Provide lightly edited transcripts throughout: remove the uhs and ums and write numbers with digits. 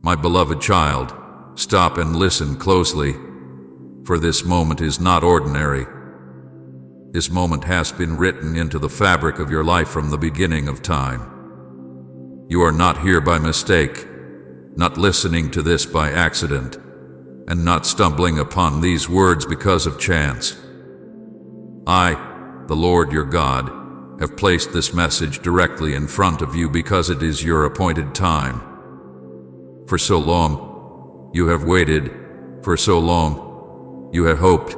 My beloved child, stop and listen closely, for this moment is not ordinary. This moment has been written into the fabric of your life from the beginning of time. You are not here by mistake, not listening to this by accident, and not stumbling upon these words because of chance. I, the Lord your God, have placed this message directly in front of you because it is your appointed time. For so long, you have waited, for so long, you have hoped,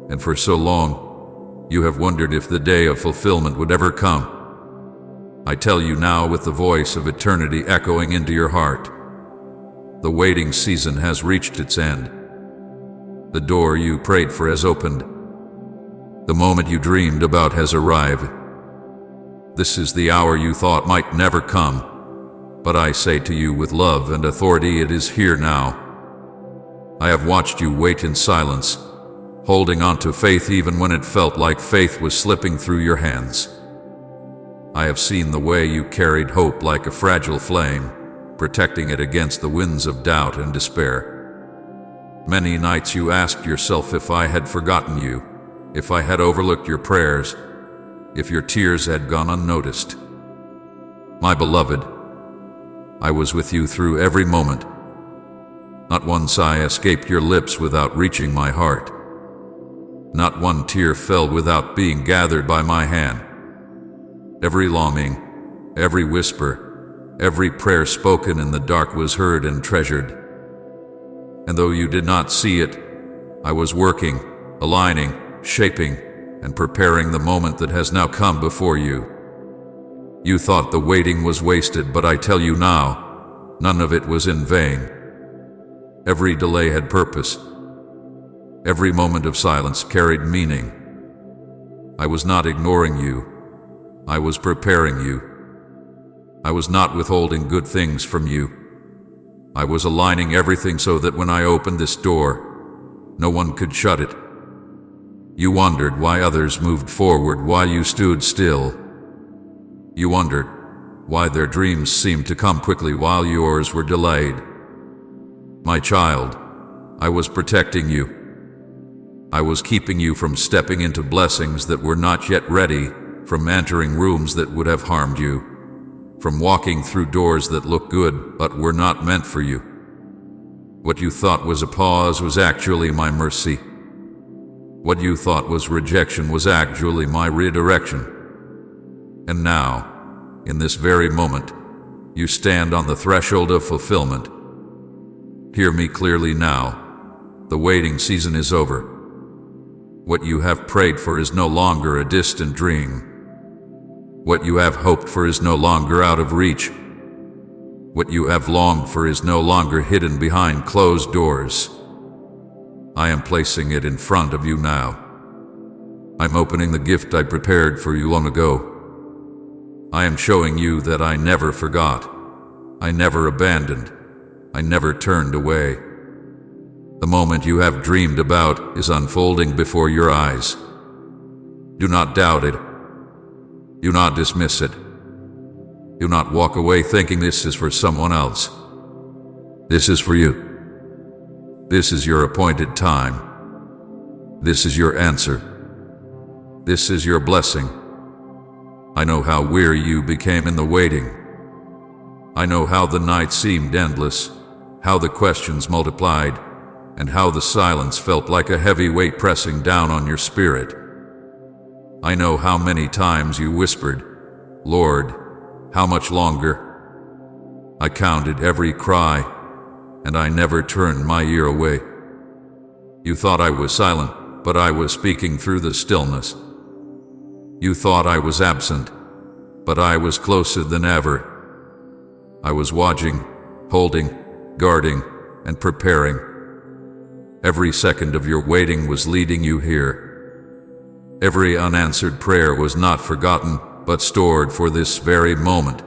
and for so long, you have wondered if the day of fulfillment would ever come. I tell you now with the voice of eternity echoing into your heart, the waiting season has reached its end. The door you prayed for has opened. The moment you dreamed about has arrived. This is the hour you thought might never come, but I say to you with love and authority, it is here now. I have watched you wait in silence, holding on to faith even when it felt like faith was slipping through your hands. I have seen the way you carried hope like a fragile flame, protecting it against the winds of doubt and despair. Many nights you asked yourself if I had forgotten you, if I had overlooked your prayers, if your tears had gone unnoticed. My beloved, I was with you through every moment. Not one sigh escaped your lips without reaching my heart. Not one tear fell without being gathered by my hand. Every longing, every whisper, every prayer spoken in the dark was heard and treasured. And though you did not see it, I was working, aligning, shaping, and preparing the moment that has now come before you. You thought the waiting was wasted, but I tell you now, none of it was in vain. Every delay had purpose. Every moment of silence carried meaning. I was not ignoring you. I was preparing you. I was not withholding good things from you. I was aligning everything so that when I opened this door, no one could shut it. You wondered why others moved forward while you stood still. You wondered why their dreams seemed to come quickly while yours were delayed. My child, I was protecting you. I was keeping you from stepping into blessings that were not yet ready, from entering rooms that would have harmed you, from walking through doors that looked good but were not meant for you. What you thought was a pause was actually my mercy. What you thought was rejection was actually my redirection. And now, in this very moment, you stand on the threshold of fulfillment. Hear me clearly now. The waiting season is over. What you have prayed for is no longer a distant dream. What you have hoped for is no longer out of reach. What you have longed for is no longer hidden behind closed doors. I am placing it in front of you now. I'm opening the gift I prepared for you long ago. I am showing you that I never forgot. I never abandoned. I never turned away. The moment you have dreamed about is unfolding before your eyes. Do not doubt it. Do not dismiss it. Do not walk away thinking this is for someone else. This is for you. This is your appointed time. This is your answer. This is your blessing. I know how weary you became in the waiting. I know how the night seemed endless, how the questions multiplied, and how the silence felt like a heavy weight pressing down on your spirit. I know how many times you whispered, "Lord, how much longer?" I counted every cry, and I never turned my ear away. You thought I was silent, but I was speaking through the stillness. You thought I was absent, but I was closer than ever. I was watching, holding, guarding, and preparing. Every second of your waiting was leading you here. Every unanswered prayer was not forgotten, but stored for this very moment.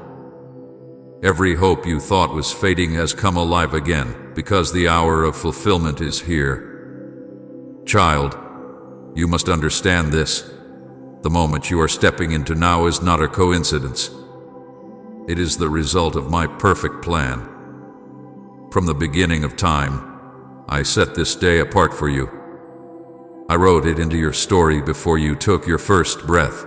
Every hope you thought was fading has come alive again, because the hour of fulfillment is here. Child, you must understand this. The moment you are stepping into now is not a coincidence. It is the result of my perfect plan. From the beginning of time, I set this day apart for you. I wrote it into your story before you took your first breath.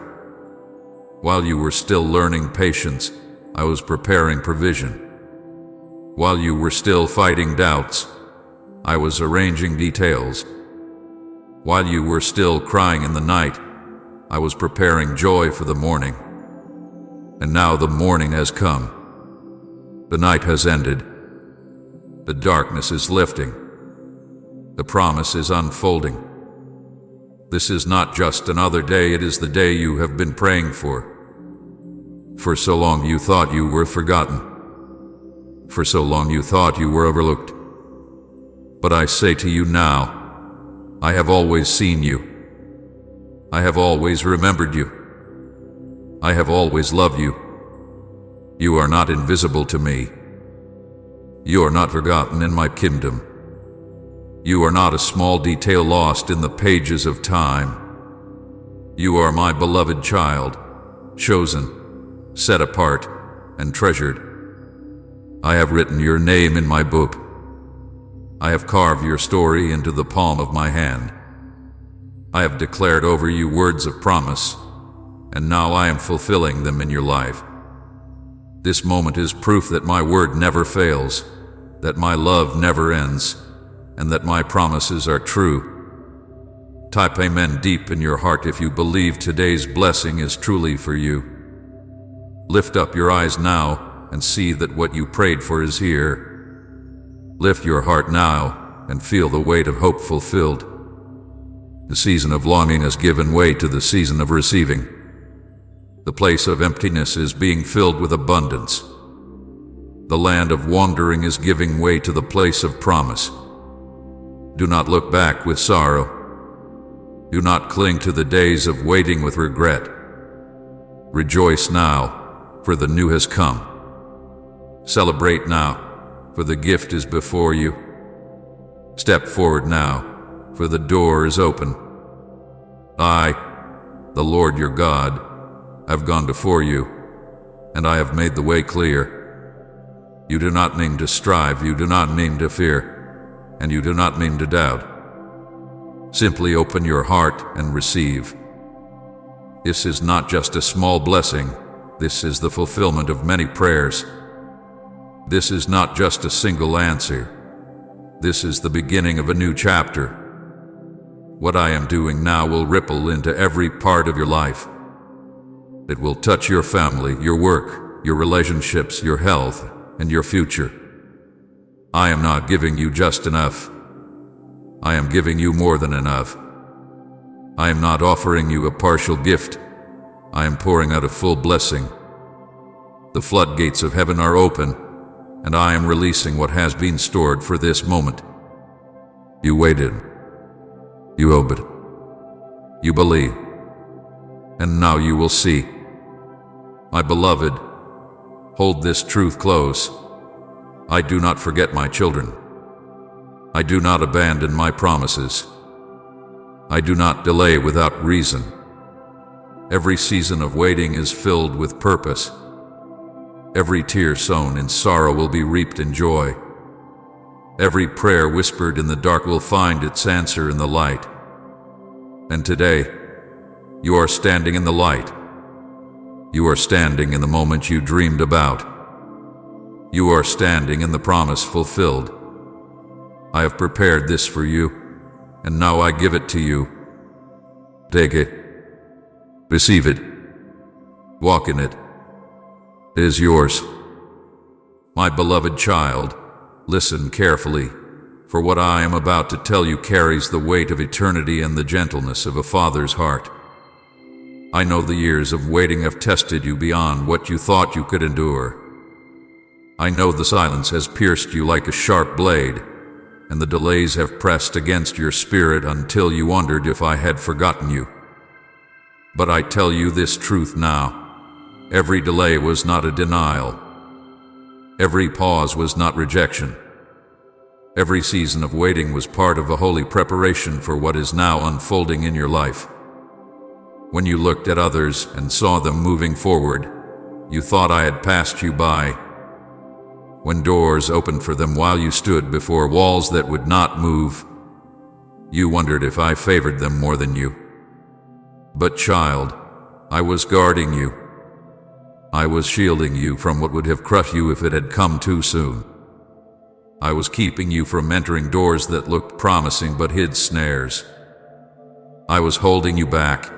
While you were still learning patience, I was preparing provision. While you were still fighting doubts, I was arranging details. While you were still crying in the night, I was preparing joy for the morning. And now the morning has come. The night has ended. The darkness is lifting. The promise is unfolding. This is not just another day, it is the day you have been praying for. For so long you thought you were forgotten. For so long you thought you were overlooked. But I say to you now, I have always seen you. I have always remembered you. I have always loved you. You are not invisible to me. You are not forgotten in my kingdom. You are not a small detail lost in the pages of time. You are my beloved child, chosen, set apart, and treasured. I have written your name in my book. I have carved your story into the palm of my hand. I have declared over you words of promise, and now I am fulfilling them in your life. This moment is proof that my word never fails, that my love never ends, and that my promises are true. Type amen deep in your heart if you believe today's blessing is truly for you. Lift up your eyes now and see that what you prayed for is here. Lift your heart now and feel the weight of hope fulfilled. The season of longing has given way to the season of receiving. The place of emptiness is being filled with abundance. The land of wandering is giving way to the place of promise. Do not look back with sorrow. Do not cling to the days of waiting with regret. Rejoice now, for the new has come. Celebrate now, for the gift is before you. Step forward now, for the door is open. I, the Lord your God, have gone before you, and I have made the way clear. You do not mean to strive, you do not mean to fear, and you do not mean to doubt. Simply open your heart and receive. This is not just a small blessing, this is the fulfillment of many prayers. This is not just a single answer. This is the beginning of a new chapter. What I am doing now will ripple into every part of your life. It will touch your family, your work, your relationships, your health, and your future. I am not giving you just enough. I am giving you more than enough. I am not offering you a partial gift. I am pouring out a full blessing. The floodgates of heaven are open, and I am releasing what has been stored for this moment. You waited. You obeyed. You believe. And now you will see. My beloved, hold this truth close. I do not forget my children. I do not abandon my promises. I do not delay without reason. Every season of waiting is filled with purpose. Every tear sown in sorrow will be reaped in joy. Every prayer whispered in the dark will find its answer in the light. And today, you are standing in the light. You are standing in the moment you dreamed about. You are standing in the promise fulfilled. I have prepared this for you, and now I give it to you. Take it. Receive it. Walk in it. It is yours. My beloved child, listen carefully, for what I am about to tell you carries the weight of eternity and the gentleness of a father's heart. I know the years of waiting have tested you beyond what you thought you could endure. I know the silence has pierced you like a sharp blade, and the delays have pressed against your spirit until you wondered if I had forgotten you. But I tell you this truth now. Every delay was not a denial. Every pause was not rejection. Every season of waiting was part of a holy preparation for what is now unfolding in your life. When you looked at others and saw them moving forward, you thought I had passed you by. when doors opened for them while you stood before walls that would not move. You wondered if I favored them more than you. But child, I was guarding you. I was shielding you from what would have crushed you if it had come too soon. I was keeping you from entering doors that looked promising but hid snares. I was holding you back,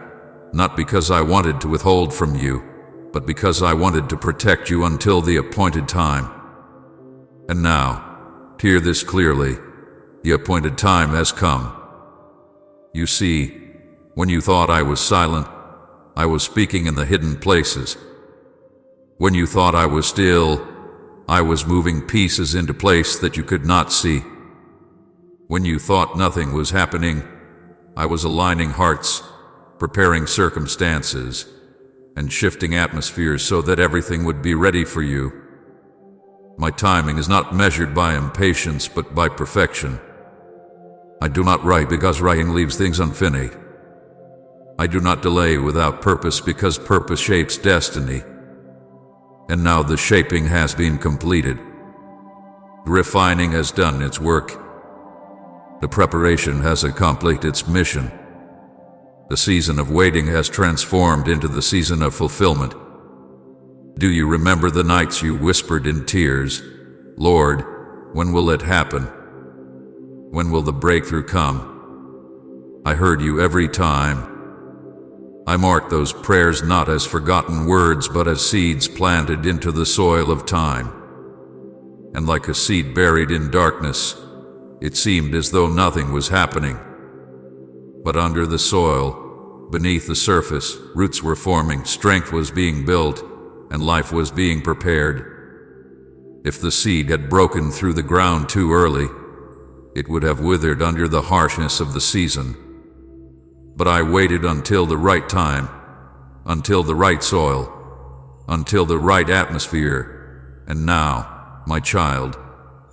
not because I wanted to withhold from you, but because I wanted to protect you until the appointed time. And now, hear this clearly, the appointed time has come. You see, when you thought I was silent, I was speaking in the hidden places. When you thought I was still, I was moving pieces into place that you could not see. When you thought nothing was happening, I was aligning hearts, preparing circumstances, and shifting atmospheres so that everything would be ready for you. My timing is not measured by impatience, but by perfection. I do not write because writing leaves things unfinished. I do not delay without purpose because purpose shapes destiny. And now the shaping has been completed. The refining has done its work. The preparation has accomplished its mission. The season of waiting has transformed into the season of fulfillment. Do you remember the nights you whispered in tears, "Lord, when will it happen? When will the breakthrough come?" I heard you every time. I marked those prayers not as forgotten words but as seeds planted into the soil of time. And like a seed buried in darkness, it seemed as though nothing was happening. But under the soil, beneath the surface, roots were forming, strength was being built, and life was being prepared. If the seed had broken through the ground too early, it would have withered under the harshness of the season. But I waited until the right time, until the right soil, until the right atmosphere, and now, my child,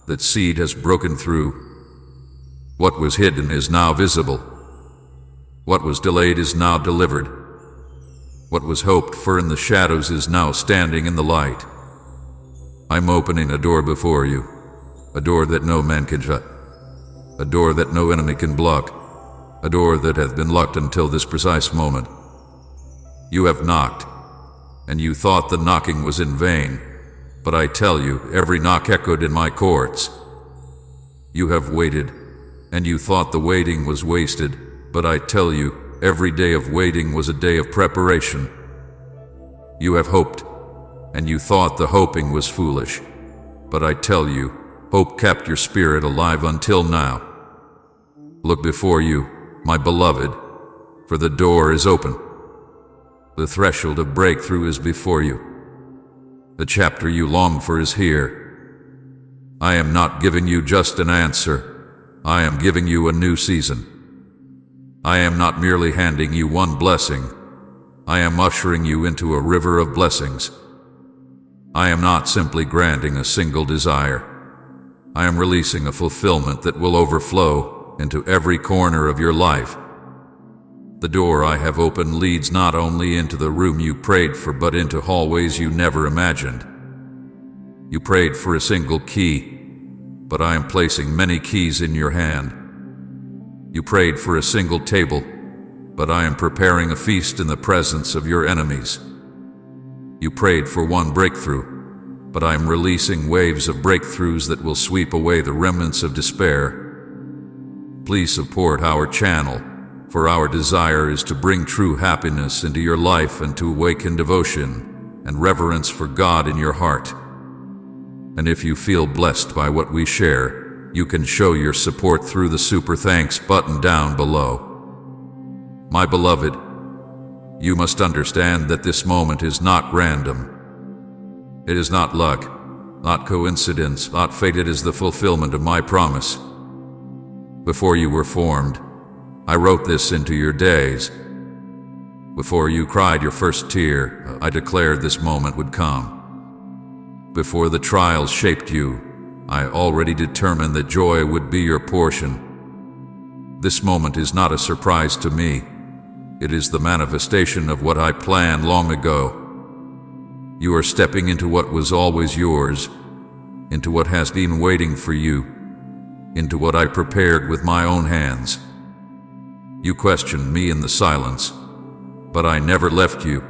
that seed has broken through. What was hidden is now visible. What was delayed is now delivered. What was hoped for in the shadows is now standing in the light. I'm opening a door before you, a door that no man can shut, a door that no enemy can block, a door that hath been locked until this precise moment. You have knocked, and you thought the knocking was in vain, but I tell you, every knock echoed in my courts. You have waited, and you thought the waiting was wasted, but I tell you, every day of waiting was a day of preparation. You have hoped, and you thought the hoping was foolish, but I tell you, hope kept your spirit alive until now. Look before you, my beloved, for the door is open. The threshold of breakthrough is before you. The chapter you long for is here. I am not giving you just an answer. I am giving you a new season. I am not merely handing you one blessing. I am ushering you into a river of blessings. I am not simply granting a single desire. I am releasing a fulfillment that will overflow into every corner of your life. The door I have opened leads not only into the room you prayed for, but into hallways you never imagined. You prayed for a single key, but I am placing many keys in your hand. You prayed for a single table, but I am preparing a feast in the presence of your enemies. You prayed for one breakthrough, but I am releasing waves of breakthroughs that will sweep away the remnants of despair. Please support our channel, for our desire is to bring true happiness into your life and to awaken devotion and reverence for God in your heart. And if you feel blessed by what we share, you can show your support through the Super Thanks button down below. My beloved, you must understand that this moment is not random. It is not luck, not coincidence, not fate. It is the fulfillment of my promise. Before you were formed, I wrote this into your days. Before you cried your first tear, I declared this moment would come. Before the trials shaped you, I already determined that joy would be your portion. This moment is not a surprise to me. It is the manifestation of what I planned long ago. You are stepping into what was always yours, into what has been waiting for you, into what I prepared with my own hands. You questioned me in the silence, but I never left you.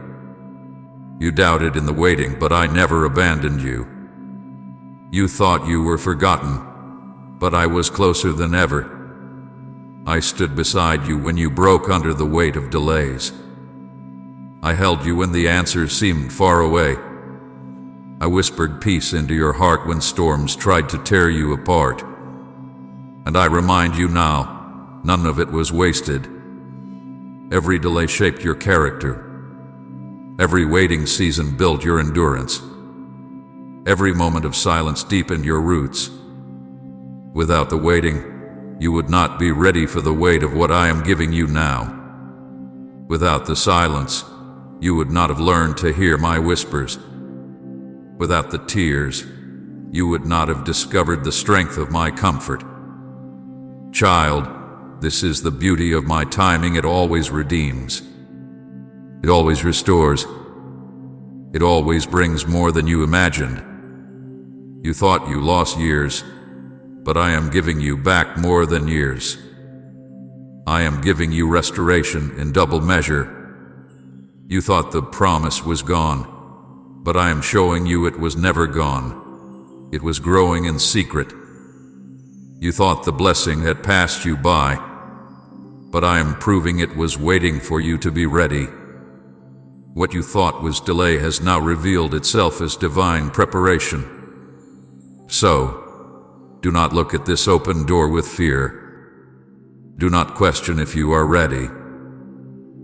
You doubted in the waiting, but I never abandoned you. You thought you were forgotten, but I was closer than ever. I stood beside you when you broke under the weight of delays. I held you when the answers seemed far away. I whispered peace into your heart when storms tried to tear you apart. And I remind you now, none of it was wasted. Every delay shaped your character. Every waiting season built your endurance. Every moment of silence deepened your roots. Without the waiting, you would not be ready for the weight of what I am giving you now. Without the silence, you would not have learned to hear my whispers. Without the tears, you would not have discovered the strength of my comfort. Child, this is the beauty of my timing. It always redeems. It always restores. It always brings more than you imagined. You thought you lost years, but I am giving you back more than years. I am giving you restoration in double measure. You thought the promise was gone, but I am showing you it was never gone. It was growing in secret. You thought the blessing had passed you by, but I am proving it was waiting for you to be ready. What you thought was delay has now revealed itself as divine preparation. So, do not look at this open door with fear. Do not question if you are ready.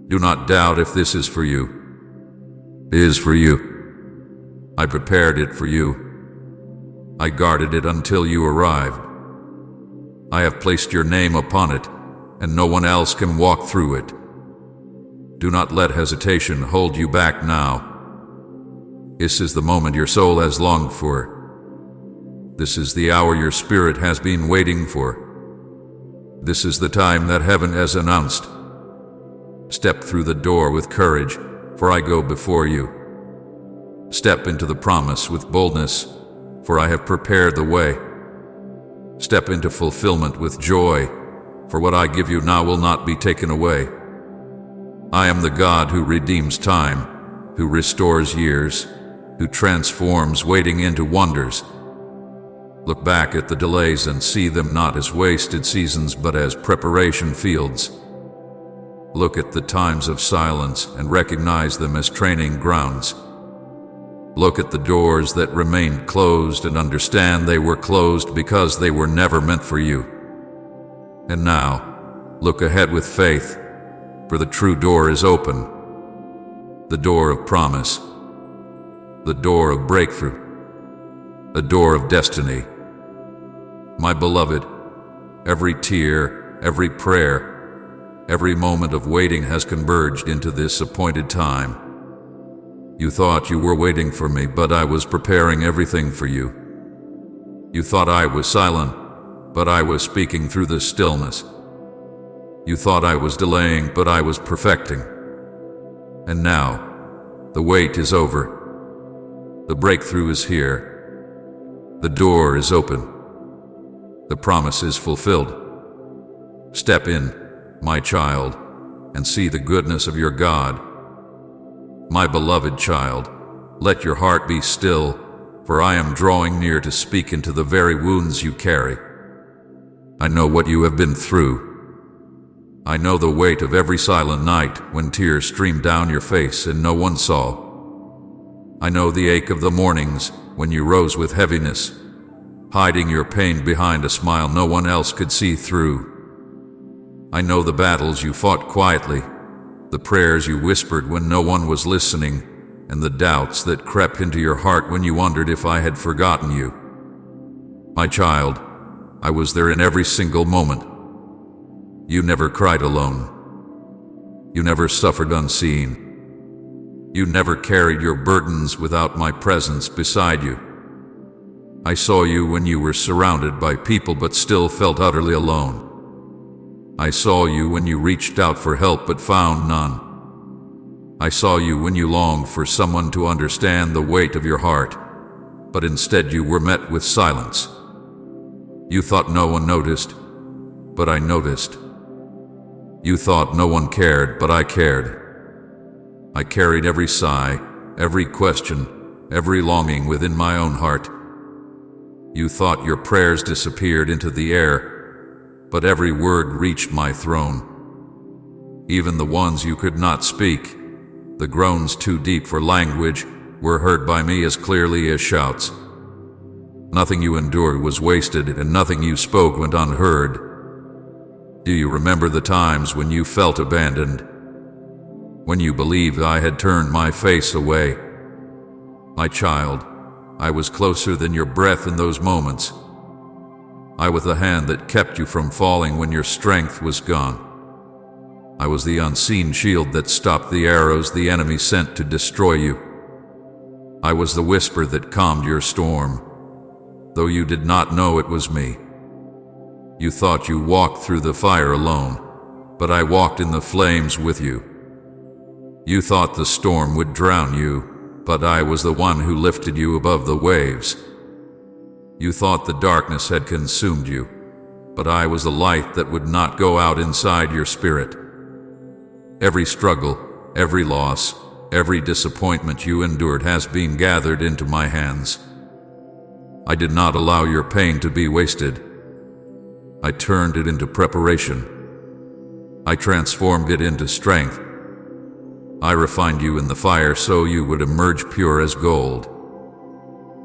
Do not doubt if this is for you. It is for you. I prepared it for you. I guarded it until you arrived. I have placed your name upon it, and no one else can walk through it. Do not let hesitation hold you back now. This is the moment your soul has longed for. This is the hour your spirit has been waiting for. This is the time that heaven has announced. Step through the door with courage, for I go before you. Step into the promise with boldness, for I have prepared the way. Step into fulfillment with joy, for what I give you now will not be taken away. I am the God who redeems time, who restores years, who transforms waiting into wonders. Look back at the delays and see them not as wasted seasons but as preparation fields. Look at the times of silence and recognize them as training grounds. Look at the doors that remained closed and understand they were closed because they were never meant for you. And now, look ahead with faith, for the true door is open. The door of promise. The door of breakthrough. A door of destiny. My beloved, every tear, every prayer, every moment of waiting has converged into this appointed time. You thought you were waiting for me, but I was preparing everything for you. You thought I was silent, but I was speaking through the stillness. You thought I was delaying, but I was perfecting. And now, the wait is over. The breakthrough is here. The door is open. The promise is fulfilled. Step in, my child, and see the goodness of your God. My beloved child, let your heart be still, for I am drawing near to speak into the very wounds you carry. I know what you have been through. I know the weight of every silent night when tears streamed down your face and no one saw. I know the ache of the mornings when you rose with heaviness, hiding your pain behind a smile no one else could see through. I know the battles you fought quietly, the prayers you whispered when no one was listening, and the doubts that crept into your heart when you wondered if I had forgotten you. My child, I was there in every single moment. You never cried alone. You never suffered unseen. You never carried your burdens without my presence beside you. I saw you when you were surrounded by people but still felt utterly alone. I saw you when you reached out for help but found none. I saw you when you longed for someone to understand the weight of your heart. but instead you were met with silence. You thought no one noticed, but I noticed. You thought no one cared, but I cared. I carried every sigh, every question, every longing within my own heart. You thought your prayers disappeared into the air, but every word reached my throne. Even the ones you could not speak, the groans too deep for language, were heard by me as clearly as shouts. Nothing you endured was wasted, and nothing you spoke went unheard. Do you remember the times when you felt abandoned? When you believed I had turned my face away? My child, I was closer than your breath in those moments. I was the hand that kept you from falling when your strength was gone. I was the unseen shield that stopped the arrows the enemy sent to destroy you. I was the whisper that calmed your storm, though you did not know it was me. You thought you walked through the fire alone, but I walked in the flames with you. You thought the storm would drown you, but I was the one who lifted you above the waves. You thought the darkness had consumed you, but I was the light that would not go out inside your spirit. Every struggle, every loss, every disappointment you endured has been gathered into my hands. I did not allow your pain to be wasted. I turned it into preparation. I transformed it into strength. I refined you in the fire so you would emerge pure as gold.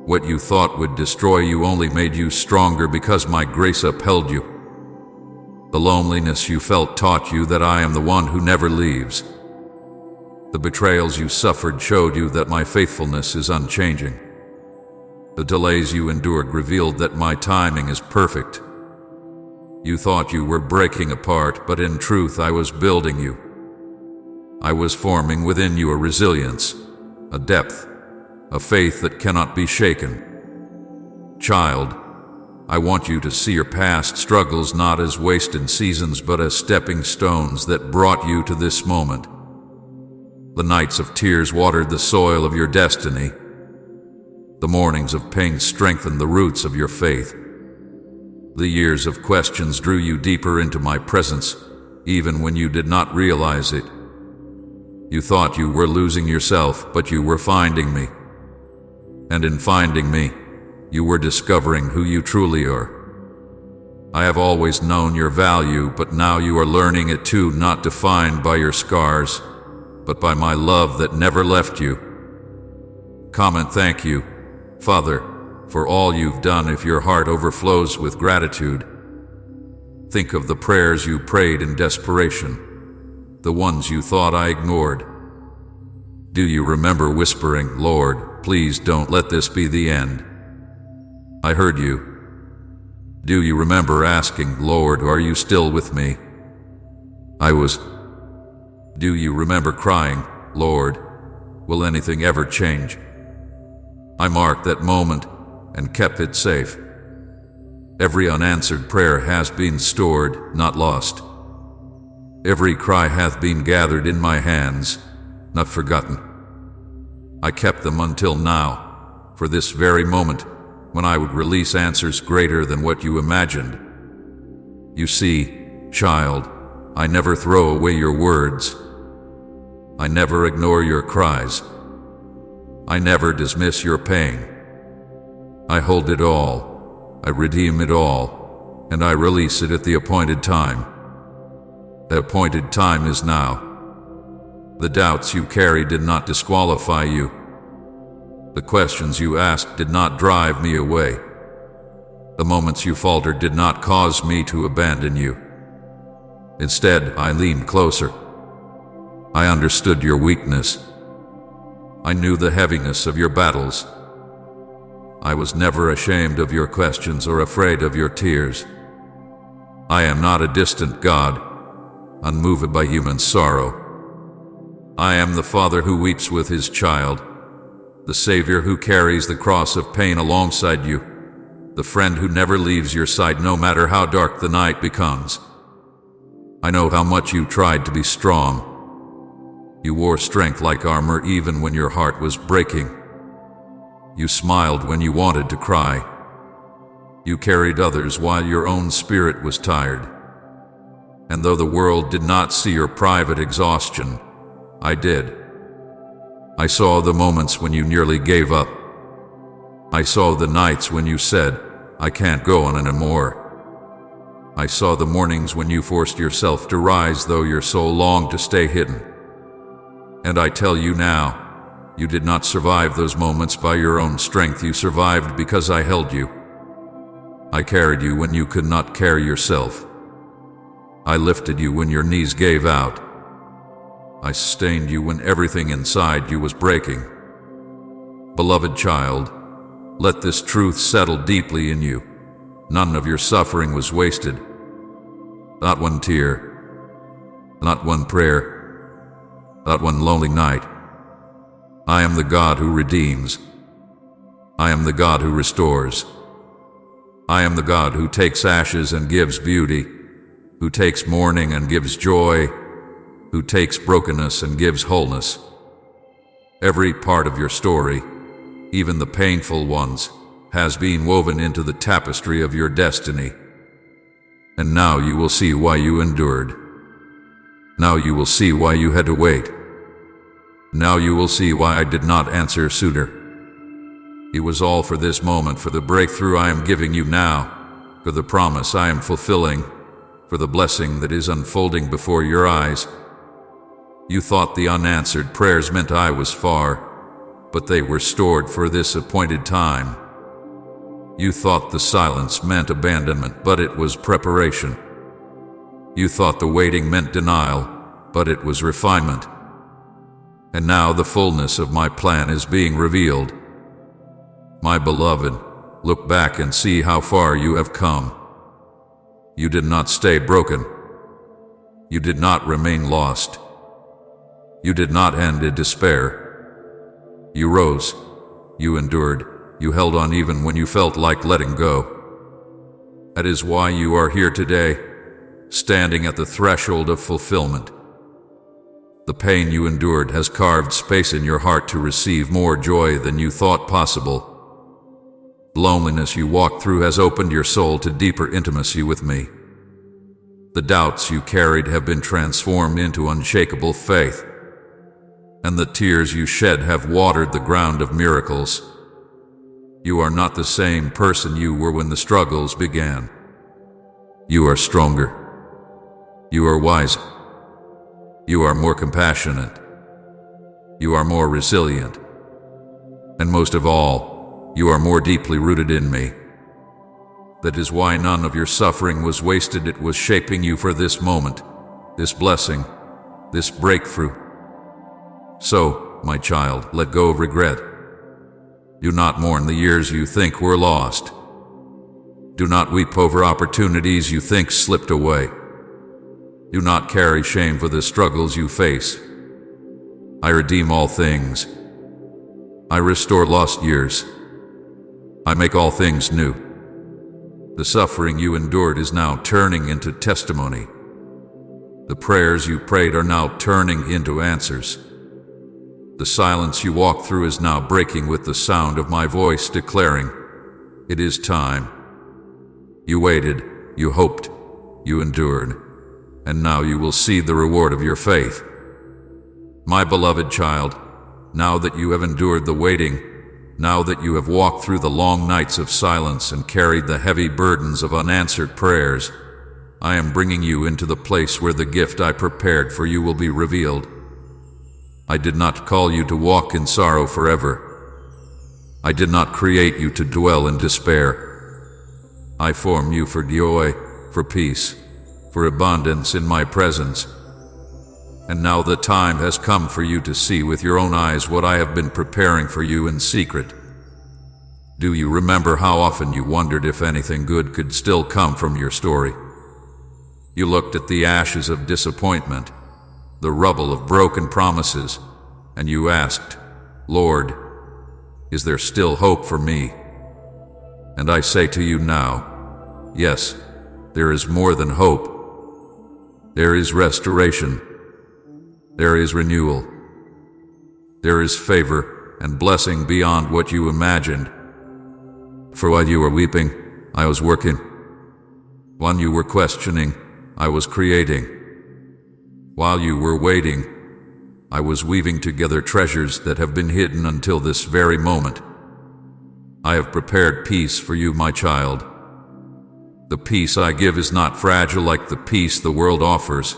What you thought would destroy you only made you stronger because my grace upheld you. The loneliness you felt taught you that I am the one who never leaves. The betrayals you suffered showed you that my faithfulness is unchanging. The delays you endured revealed that my timing is perfect. You thought you were breaking apart, but in truth I was building you. I was forming within you a resilience, a depth, a faith that cannot be shaken. Child, I want you to see your past struggles not as wasted seasons but as stepping stones that brought you to this moment. The nights of tears watered the soil of your destiny. The mornings of pain strengthened the roots of your faith. The years of questions drew you deeper into my presence, even when you did not realize it. You thought you were losing yourself, but you were finding me. And in finding me, you were discovering who you truly are. I have always known your value, but now you are learning it too, not defined by your scars, but by my love that never left you. Come and thank you, Father, for all you've done if your heart overflows with gratitude. Think of the prayers you prayed in desperation, the ones you thought I ignored. Do you remember whispering, "Lord, please don't let this be the end"? I heard you. Do you remember asking, "Lord, are you still with me?" I was. Do you remember crying, "Lord, will anything ever change?" I marked that moment and kept it safe. Every unanswered prayer has been stored, not lost. Every cry hath been gathered in my hands, not forgotten. I kept them until now, for this very moment, when I would release answers greater than what you imagined. You see, child, I never throw away your words. I never ignore your cries. I never dismiss your pain. I hold it all, I redeem it all, and I release it at the appointed time. The appointed time is now. The doubts you carried did not disqualify you. The questions you asked did not drive me away. The moments you faltered did not cause me to abandon you. Instead, I leaned closer. I understood your weakness. I knew the heaviness of your battles. I was never ashamed of your questions or afraid of your tears. I am not a distant God, unmoved by human sorrow. I am the Father who weeps with his child, the Savior who carries the cross of pain alongside you, the friend who never leaves your side no matter how dark the night becomes. I know how much you tried to be strong. You wore strength like armor even when your heart was breaking. You smiled when you wanted to cry. You carried others while your own spirit was tired. And though the world did not see your private exhaustion, I did. I saw the moments when you nearly gave up. I saw the nights when you said, "I can't go on anymore." I saw the mornings when you forced yourself to rise though your soul longed to stay hidden. And I tell you now, you did not survive those moments by your own strength. You survived because I held you. I carried you when you could not carry yourself. I lifted you when your knees gave out. I sustained you when everything inside you was breaking. Beloved child, let this truth settle deeply in you. None of your suffering was wasted. Not one tear, not one prayer, not one lonely night. I am the God who redeems. I am the God who restores. I am the God who takes ashes and gives beauty, who takes mourning and gives joy, who takes brokenness and gives wholeness. Every part of your story, even the painful ones, has been woven into the tapestry of your destiny. And now you will see why you endured. Now you will see why you had to wait. Now you will see why I did not answer sooner. It was all for this moment, for the breakthrough I am giving you now, for the promise I am fulfilling, for the blessing that is unfolding before your eyes. You thought the unanswered prayers meant I was far, but they were stored for this appointed time. You thought the silence meant abandonment, but it was preparation. You thought the waiting meant denial, but it was refinement. And now the fullness of my plan is being revealed. My beloved, look back and see how far you have come. You did not stay broken. You did not remain lost. You did not end in despair. You rose. You endured. You held on even when you felt like letting go. That is why you are here today, standing at the threshold of fulfillment. The pain you endured has carved space in your heart to receive more joy than you thought possible. The loneliness you walked through has opened your soul to deeper intimacy with me. The doubts you carried have been transformed into unshakable faith, and the tears you shed have watered the ground of miracles. You are not the same person you were when the struggles began. You are stronger. You are wiser. You are more compassionate. You are more resilient. And most of all, you are more deeply rooted in me. That is why none of your suffering was wasted. It was shaping you for this moment, this blessing, this breakthrough. So, my child, let go of regret. Do not mourn the years you think were lost. Do not weep over opportunities you think slipped away. Do not carry shame for the struggles you face. I redeem all things. I restore lost years. I make all things new. The suffering you endured is now turning into testimony. The prayers you prayed are now turning into answers. The silence you walked through is now breaking with the sound of my voice declaring, "It is time." You waited, you hoped, you endured, and now you will see the reward of your faith. My beloved child, now that you have endured the waiting, now that you have walked through the long nights of silence and carried the heavy burdens of unanswered prayers, I am bringing you into the place where the gift I prepared for you will be revealed. I did not call you to walk in sorrow forever. I did not create you to dwell in despair. I formed you for joy, for peace, for abundance in my presence. And now the time has come for you to see with your own eyes what I have been preparing for you in secret. Do you remember how often you wondered if anything good could still come from your story? You looked at the ashes of disappointment, the rubble of broken promises, and you asked, "Lord, is there still hope for me?" And I say to you now, yes, there is more than hope. There is restoration. There is renewal. There is favor. and blessing beyond what you imagined. For while you were weeping, I was working. While you were questioning, I was creating. While you were waiting, I was weaving together treasures that have been hidden until this very moment. I have prepared peace for you, my child. The peace I give is not fragile like the peace the world offers.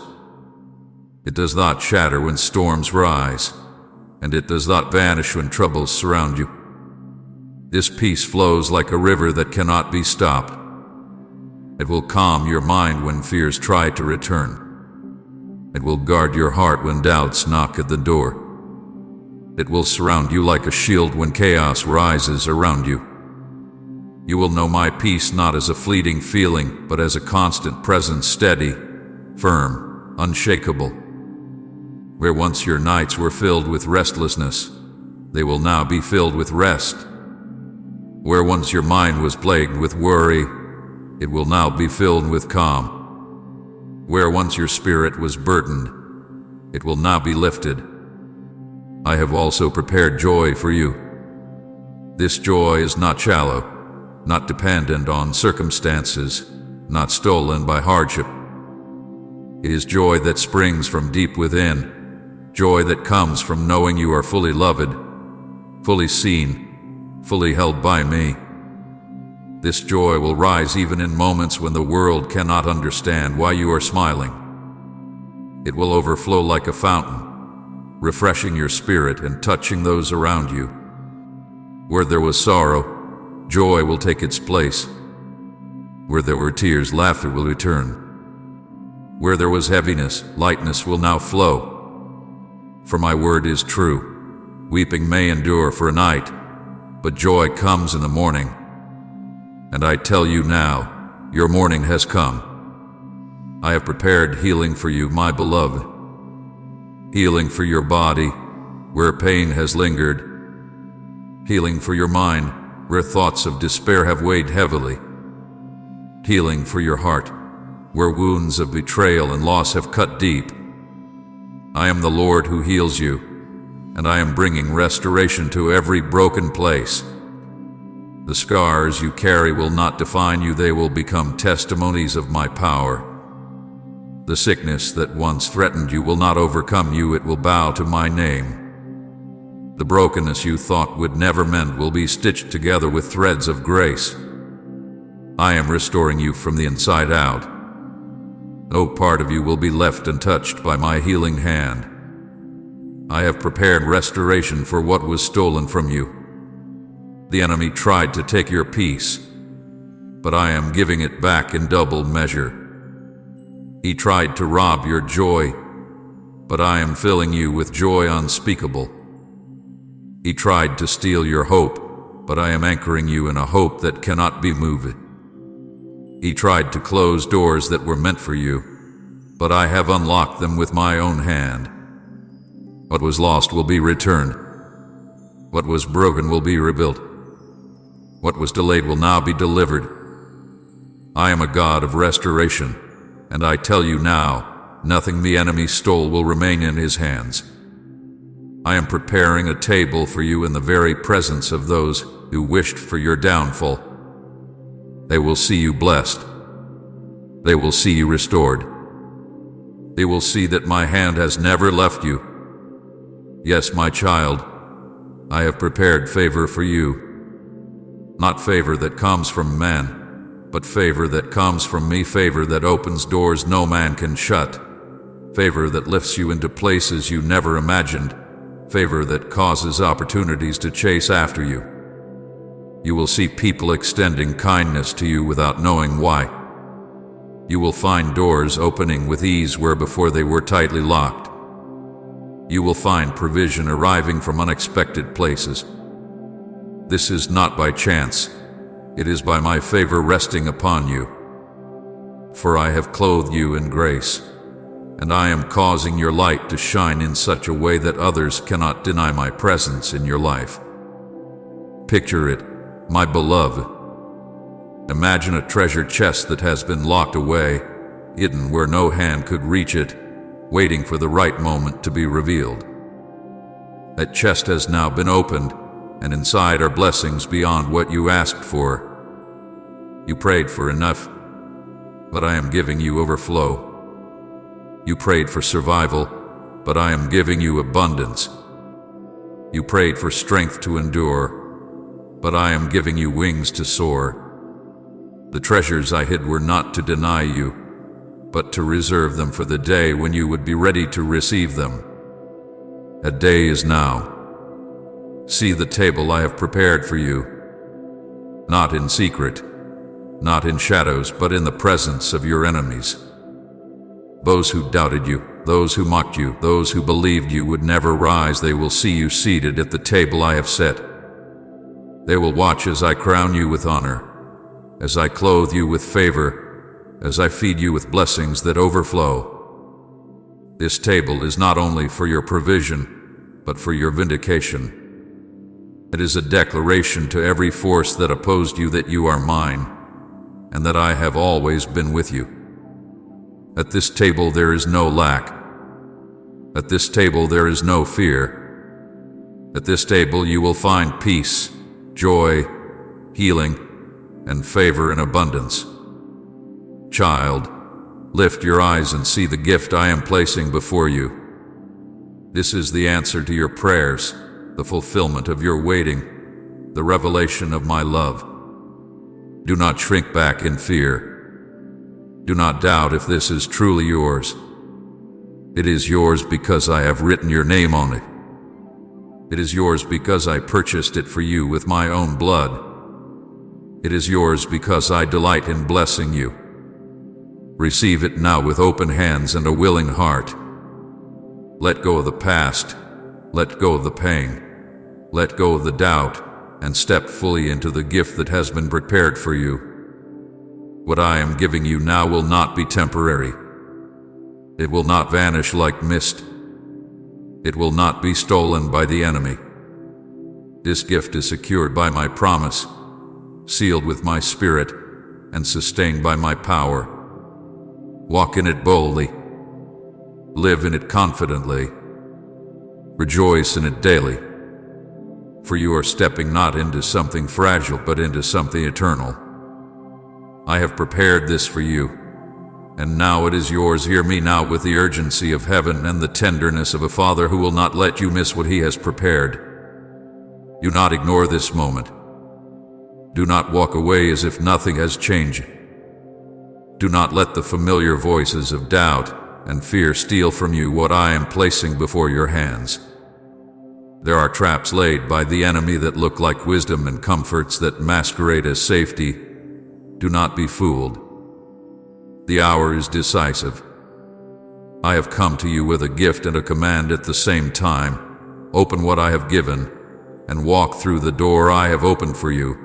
It does not shatter when storms rise, and it does not vanish when troubles surround you. This peace flows like a river that cannot be stopped. It will calm your mind when fears try to return. It will guard your heart when doubts knock at the door. It will surround you like a shield when chaos rises around you. You will know my peace not as a fleeting feeling, but as a constant presence, steady, firm, unshakable. Where once your nights were filled with restlessness, they will now be filled with rest. Where once your mind was plagued with worry, it will now be filled with calm. Where once your spirit was burdened, it will now be lifted. I have also prepared joy for you. This joy is not shallow, not dependent on circumstances, not stolen by hardship. It is joy that springs from deep within, joy that comes from knowing you are fully loved, fully seen, fully held by me. This joy will rise even in moments when the world cannot understand why you are smiling. It will overflow like a fountain, refreshing your spirit and touching those around you. Where there was sorrow, joy will take its place. Where there were tears, laughter will return. Where there was heaviness, lightness will now flow. For my word is true. Weeping may endure for a night, but joy comes in the morning. And I tell you now, your morning has come. I have prepared healing for you, my beloved. Healing for your body, where pain has lingered. Healing for your mind, where thoughts of despair have weighed heavily. Healing for your heart, where wounds of betrayal and loss have cut deep. I am the Lord who heals you, and I am bringing restoration to every broken place. The scars you carry will not define you, they will become testimonies of my power. The sickness that once threatened you will not overcome you, it will bow to my name. The brokenness you thought would never mend will be stitched together with threads of grace. I am restoring you from the inside out. No part of you will be left untouched by my healing hand. I have prepared restoration for what was stolen from you. The enemy tried to take your peace, but I am giving it back in double measure. He tried to rob your joy, but I am filling you with joy unspeakable. He tried to steal your hope, but I am anchoring you in a hope that cannot be moved. He tried to close doors that were meant for you, but I have unlocked them with my own hand. What was lost will be returned. What was broken will be rebuilt. What was delayed will now be delivered. I am a God of restoration, and I tell you now, nothing the enemy stole will remain in his hands. I am preparing a table for you in the very presence of those who wished for your downfall. They will see you blessed. They will see you restored. They will see that my hand has never left you. Yes, my child, I have prepared favor for you. Not favor that comes from man, but favor that comes from me, favor that opens doors no man can shut, favor that lifts you into places you never imagined, favor that causes opportunities to chase after you. You will see people extending kindness to you without knowing why. You will find doors opening with ease where before they were tightly locked. You will find provision arriving from unexpected places. This is not by chance. It is by my favor resting upon you. For I have clothed you in grace, and I am causing your light to shine in such a way that others cannot deny my presence in your life. Picture it, my beloved. Imagine a treasure chest that has been locked away, hidden where no hand could reach it, waiting for the right moment to be revealed. That chest has now been opened, and inside are blessings beyond what you asked for. You prayed for enough, but I am giving you overflow. You prayed for survival, but I am giving you abundance. You prayed for strength to endure, but I am giving you wings to soar. The treasures I hid were not to deny you, but to reserve them for the day when you would be ready to receive them. A day is now. See the table I have prepared for you, not in secret, not in shadows, but in the presence of your enemies. Those who doubted you, those who mocked you, those who believed you would never rise, they will see you seated at the table I have set. They will watch as I crown you with honor, as I clothe you with favor, as I feed you with blessings that overflow. This table is not only for your provision, but for your vindication. It is a declaration to every force that opposed you that you are mine, and that I have always been with you. At this table there is no lack. At this table there is no fear. At this table you will find peace, joy, healing, and favor in abundance. Child, lift your eyes and see the gift I am placing before you. This is the answer to your prayers, the fulfillment of your waiting, the revelation of my love. Do not shrink back in fear. Do not doubt if this is truly yours. It is yours because I have written your name on it. It is yours because I purchased it for you with my own blood. It is yours because I delight in blessing you. Receive it now with open hands and a willing heart. Let go of the past. Let go of the pain. Let go of the doubt, and step fully into the gift that has been prepared for you. What I am giving you now will not be temporary. It will not vanish like mist. It will not be stolen by the enemy. This gift is secured by my promise, sealed with my spirit, and sustained by my power. Walk in it boldly. Live in it confidently. Rejoice in it daily. For you are stepping not into something fragile, but into something eternal. I have prepared this for you, and now it is yours. Hear me now with the urgency of heaven and the tenderness of a father who will not let you miss what he has prepared. Do not ignore this moment. Do not walk away as if nothing has changed. Do not let the familiar voices of doubt and fear steal from you what I am placing before your hands. There are traps laid by the enemy that look like wisdom and comforts that masquerade as safety. Do not be fooled. The hour is decisive. I have come to you with a gift and a command at the same time. Open what I have given, and walk through the door I have opened for you.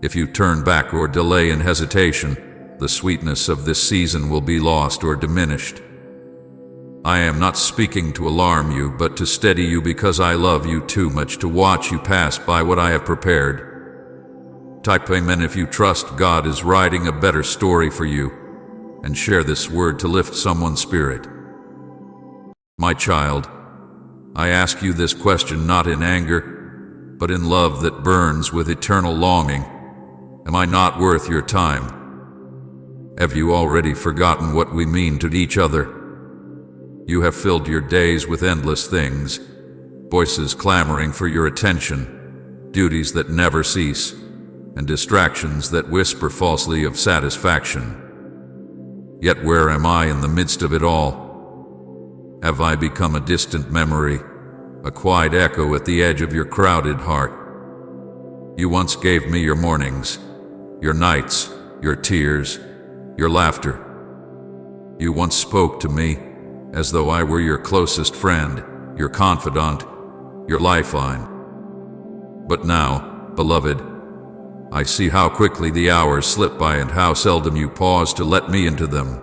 If you turn back or delay in hesitation, the sweetness of this season will be lost or diminished. I am not speaking to alarm you, but to steady you, because I love you too much to watch you pass by what I have prepared. Type amen if you trust God is writing a better story for you, and share this word to lift someone's spirit. My child, I ask you this question not in anger, but in love that burns with eternal longing. Am I not worth your time? Have you already forgotten what we mean to each other? You have filled your days with endless things, voices clamoring for your attention, duties that never cease, and distractions that whisper falsely of satisfaction. Yet where am I in the midst of it all? Have I become a distant memory, a quiet echo at the edge of your crowded heart? You once gave me your mornings, your nights, your tears, your laughter. You once spoke to me as though I were your closest friend, your confidant, your lifeline. But now, beloved, I see how quickly the hours slip by and how seldom you pause to let me into them.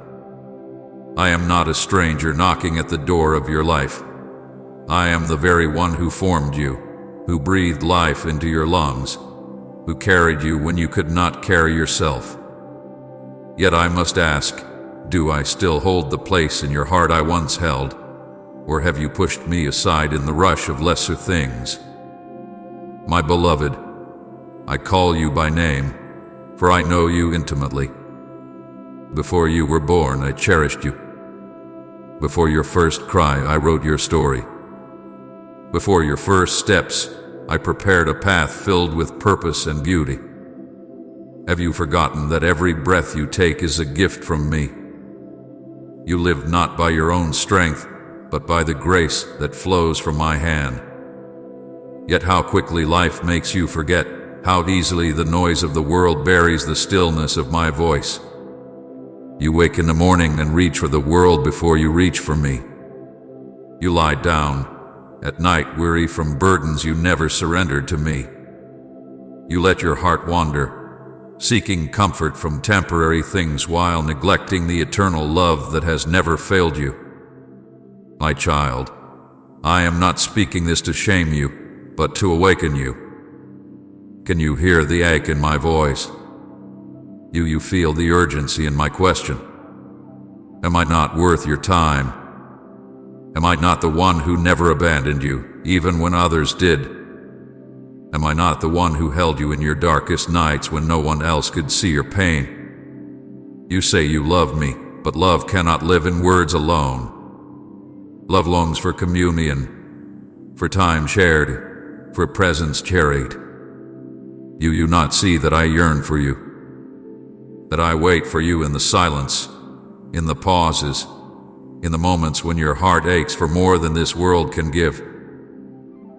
I am not a stranger knocking at the door of your life. I am the very one who formed you, who breathed life into your lungs, who carried you when you could not carry yourself. Yet I must ask, do I still hold the place in your heart I once held? Or have you pushed me aside in the rush of lesser things? My beloved, I call you by name, for I know you intimately. Before you were born, I cherished you. Before your first cry, I wrote your story. Before your first steps, I prepared a path filled with purpose and beauty. Have you forgotten that every breath you take is a gift from me? You live not by your own strength, but by the grace that flows from my hand. Yet how quickly life makes you forget, how easily the noise of the world buries the stillness of my voice. You wake in the morning and reach for the world before you reach for me. You lie down at night weary from burdens you never surrendered to me. You let your heart wander, seeking comfort from temporary things while neglecting the eternal love that has never failed you. My child, I am not speaking this to shame you, but to awaken you. Can you hear the ache in my voice? Do you feel the urgency in my question? Am I not worth your time? Am I not the one who never abandoned you, even when others did? Am I not the one who held you in your darkest nights when no one else could see your pain? You say you love me, but love cannot live in words alone. Love longs for communion, for time shared, for presence cherished. Do you not see that I yearn for you? That I wait for you in the silence, in the pauses, in the moments when your heart aches for more than this world can give.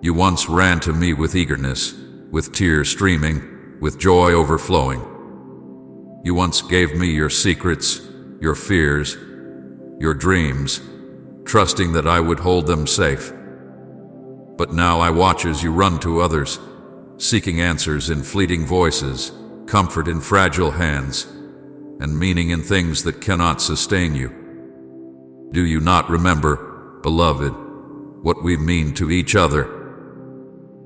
You once ran to me with eagerness, with tears streaming, with joy overflowing. You once gave me your secrets, your fears, your dreams, trusting that I would hold them safe. But now I watch as you run to others, seeking answers in fleeting voices, comfort in fragile hands, and meaning in things that cannot sustain you. Do you not remember, beloved, what we mean to each other?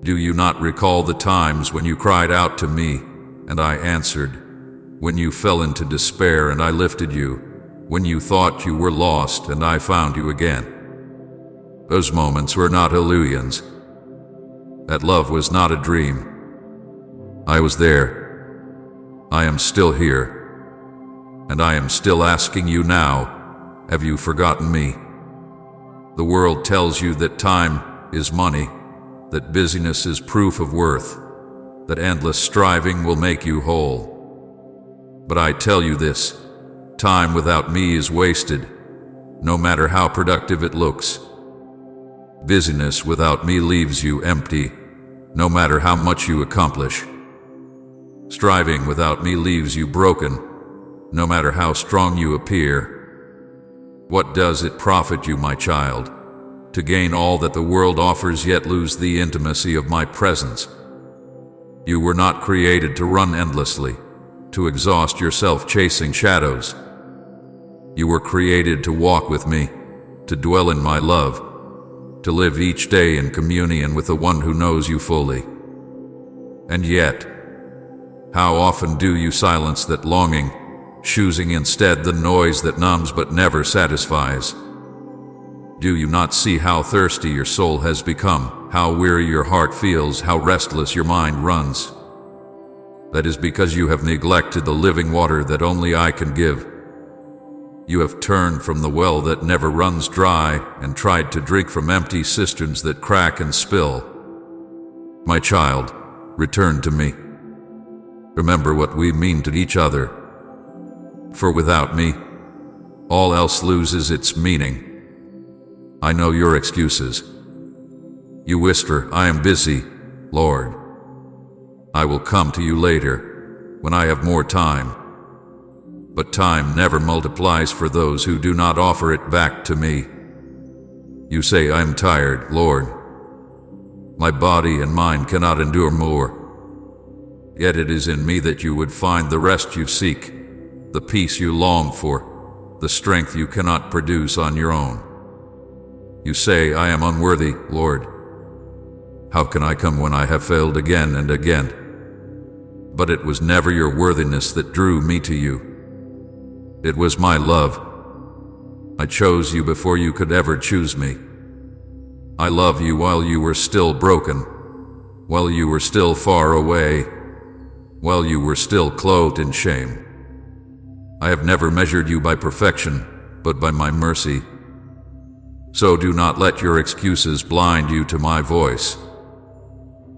Do you not recall the times when you cried out to me, and I answered? When you fell into despair and I lifted you? When you thought you were lost and I found you again? Those moments were not illusions. That love was not a dream. I was there. I am still here. And I am still asking you now, have you forgotten me? The world tells you that time is money, that busyness is proof of worth, that endless striving will make you whole. But I tell you this, time without me is wasted, no matter how productive it looks. Busyness without me leaves you empty, no matter how much you accomplish. Striving without me leaves you broken, no matter how strong you appear. What does it profit you, my child, to gain all that the world offers yet lose the intimacy of my presence? You were not created to run endlessly, to exhaust yourself chasing shadows. You were created to walk with me, to dwell in my love, to live each day in communion with the one who knows you fully. And yet, how often do you silence that longing, choosing instead the noise that numbs but never satisfies? Do you not see how thirsty your soul has become, how weary your heart feels, how restless your mind runs? That is because you have neglected the living water that only I can give. You have turned from the well that never runs dry and tried to drink from empty cisterns that crack and spill. My child, return to me. Remember what we mean to each other. For without me, all else loses its meaning. I know your excuses. You whisper, I am busy, Lord. I will come to you later, when I have more time. But time never multiplies for those who do not offer it back to me. You say, I am tired, Lord. My body and mind cannot endure more. Yet it is in me that you would find the rest you seek, the peace you long for, the strength you cannot produce on your own. You say, I am unworthy, Lord. How can I come when I have failed again and again? But it was never your worthiness that drew me to you. It was my love. I chose you before you could ever choose me. I love you while you were still broken, while you were still far away, while you were still clothed in shame. I have never measured you by perfection, but by my mercy. So do not let your excuses blind you to my voice.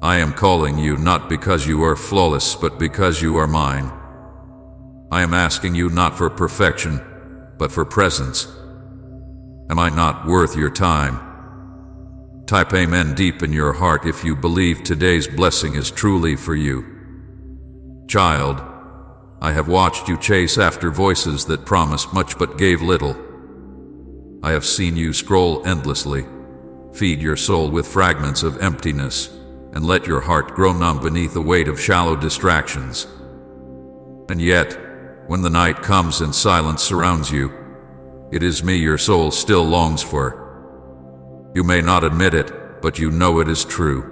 I am calling you not because you are flawless, but because you are mine. I am asking you not for perfection, but for presence. Am I not worth your time? Type amen deep in your heart if you believe today's blessing is truly for you. Child, I have watched you chase after voices that promised much but gave little. I have seen you scroll endlessly, feed your soul with fragments of emptiness, and let your heart grow numb beneath the weight of shallow distractions. And yet, when the night comes and silence surrounds you, it is me your soul still longs for. You may not admit it, but you know it is true.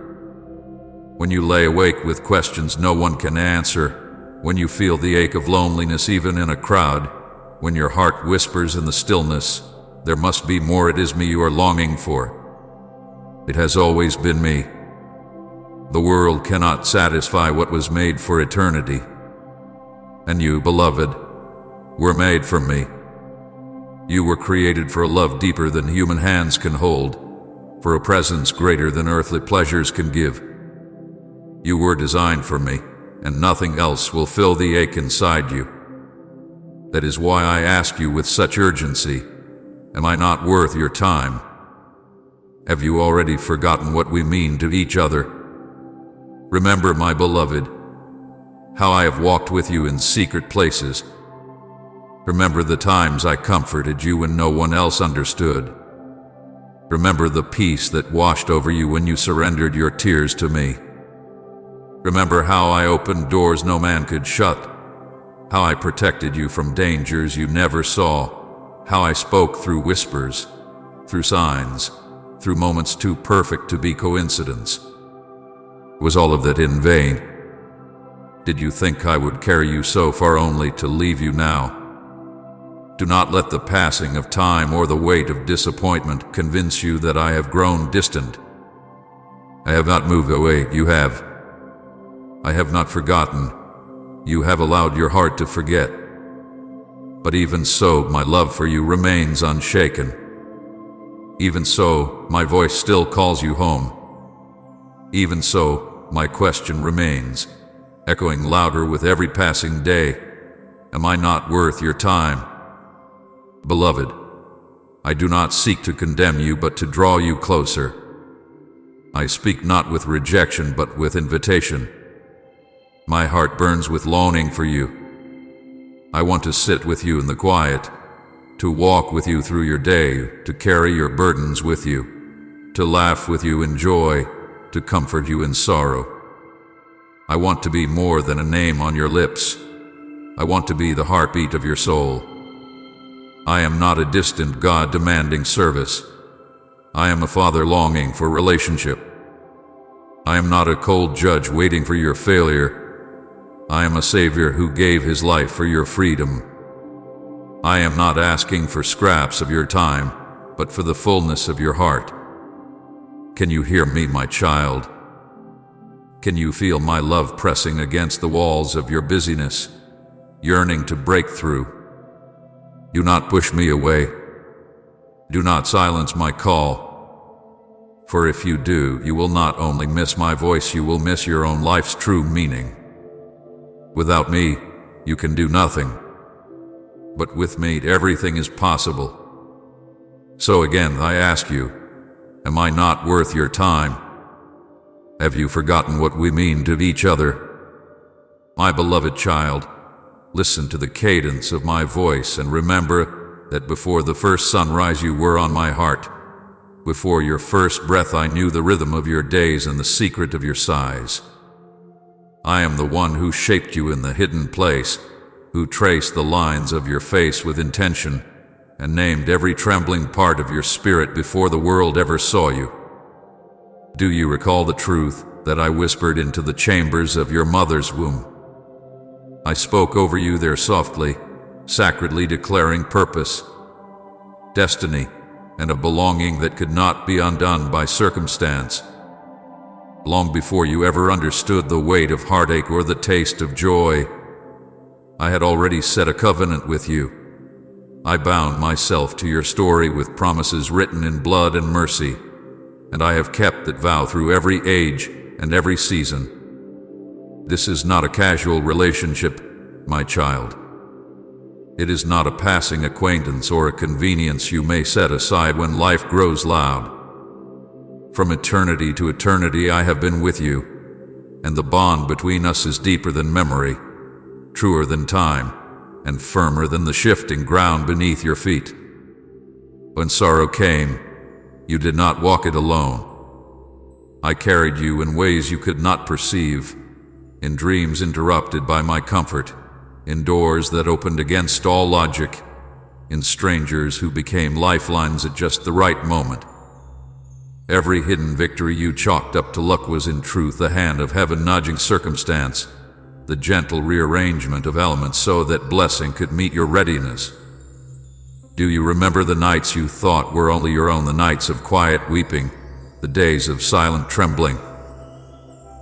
When you lay awake with questions no one can answer, when you feel the ache of loneliness even in a crowd, when your heart whispers in the stillness, there must be more. It is me you are longing for. It has always been me. The world cannot satisfy what was made for eternity. And you, beloved, were made for me. You were created for a love deeper than human hands can hold, for a presence greater than earthly pleasures can give. You were designed for me, and nothing else will fill the ache inside you. That is why I ask you with such urgency, am I not worth your time? Have you already forgotten what we mean to each other? Remember, my beloved, how I have walked with you in secret places. Remember the times I comforted you when no one else understood. Remember the peace that washed over you when you surrendered your tears to me. Remember how I opened doors no man could shut, how I protected you from dangers you never saw, how I spoke through whispers, through signs, through moments too perfect to be coincidence. Was all of that in vain? Did you think I would carry you so far only to leave you now? Do not let the passing of time or the weight of disappointment convince you that I have grown distant. I have not moved away, you have. I have not forgotten. You have allowed your heart to forget. But even so, my love for you remains unshaken. Even so, my voice still calls you home. Even so, my question remains, echoing louder with every passing day. Am I not worth your time? Beloved, I do not seek to condemn you, but to draw you closer. I speak not with rejection, but with invitation. My heart burns with longing for you. I want to sit with you in the quiet, to walk with you through your day, to carry your burdens with you, to laugh with you in joy, to comfort you in sorrow. I want to be more than a name on your lips. I want to be the heartbeat of your soul. I am not a distant God demanding service. I am a father longing for relationship. I am not a cold judge waiting for your failure. I am a Savior who gave his life for your freedom. I am not asking for scraps of your time, but for the fullness of your heart. Can you hear me, my child? Can you feel my love pressing against the walls of your busyness, yearning to break through? Do not push me away. Do not silence my call. For if you do, you will not only miss my voice, you will miss your own life's true meaning. Without me, you can do nothing. But with me, everything is possible. So again, I ask you, am I not worth your time? Have you forgotten what we mean to each other? My beloved child, listen to the cadence of my voice and remember that before the first sunrise you were on my heart. Before your first breath I knew the rhythm of your days and the secret of your sighs. I am the one who shaped you in the hidden place, who traced the lines of your face with intention, and named every trembling part of your spirit before the world ever saw you. Do you recall the truth that I whispered into the chambers of your mother's womb? I spoke over you there softly, sacredly declaring purpose, destiny, and a belonging that could not be undone by circumstance. Long before you ever understood the weight of heartache or the taste of joy, I had already set a covenant with you. I bound myself to your story with promises written in blood and mercy, and I have kept that vow through every age and every season. This is not a casual relationship, my child. It is not a passing acquaintance or a convenience you may set aside when life grows loud. From eternity to eternity I have been with you, and the bond between us is deeper than memory, truer than time, and firmer than the shifting ground beneath your feet. When sorrow came, you did not walk it alone. I carried you in ways you could not perceive, in dreams interrupted by my comfort, in doors that opened against all logic, in strangers who became lifelines at just the right moment. Every hidden victory you chalked up to luck was in truth the hand of heaven nudging circumstance, the gentle rearrangement of elements so that blessing could meet your readiness. Do you remember the nights you thought were only your own, the nights of quiet weeping, the days of silent trembling?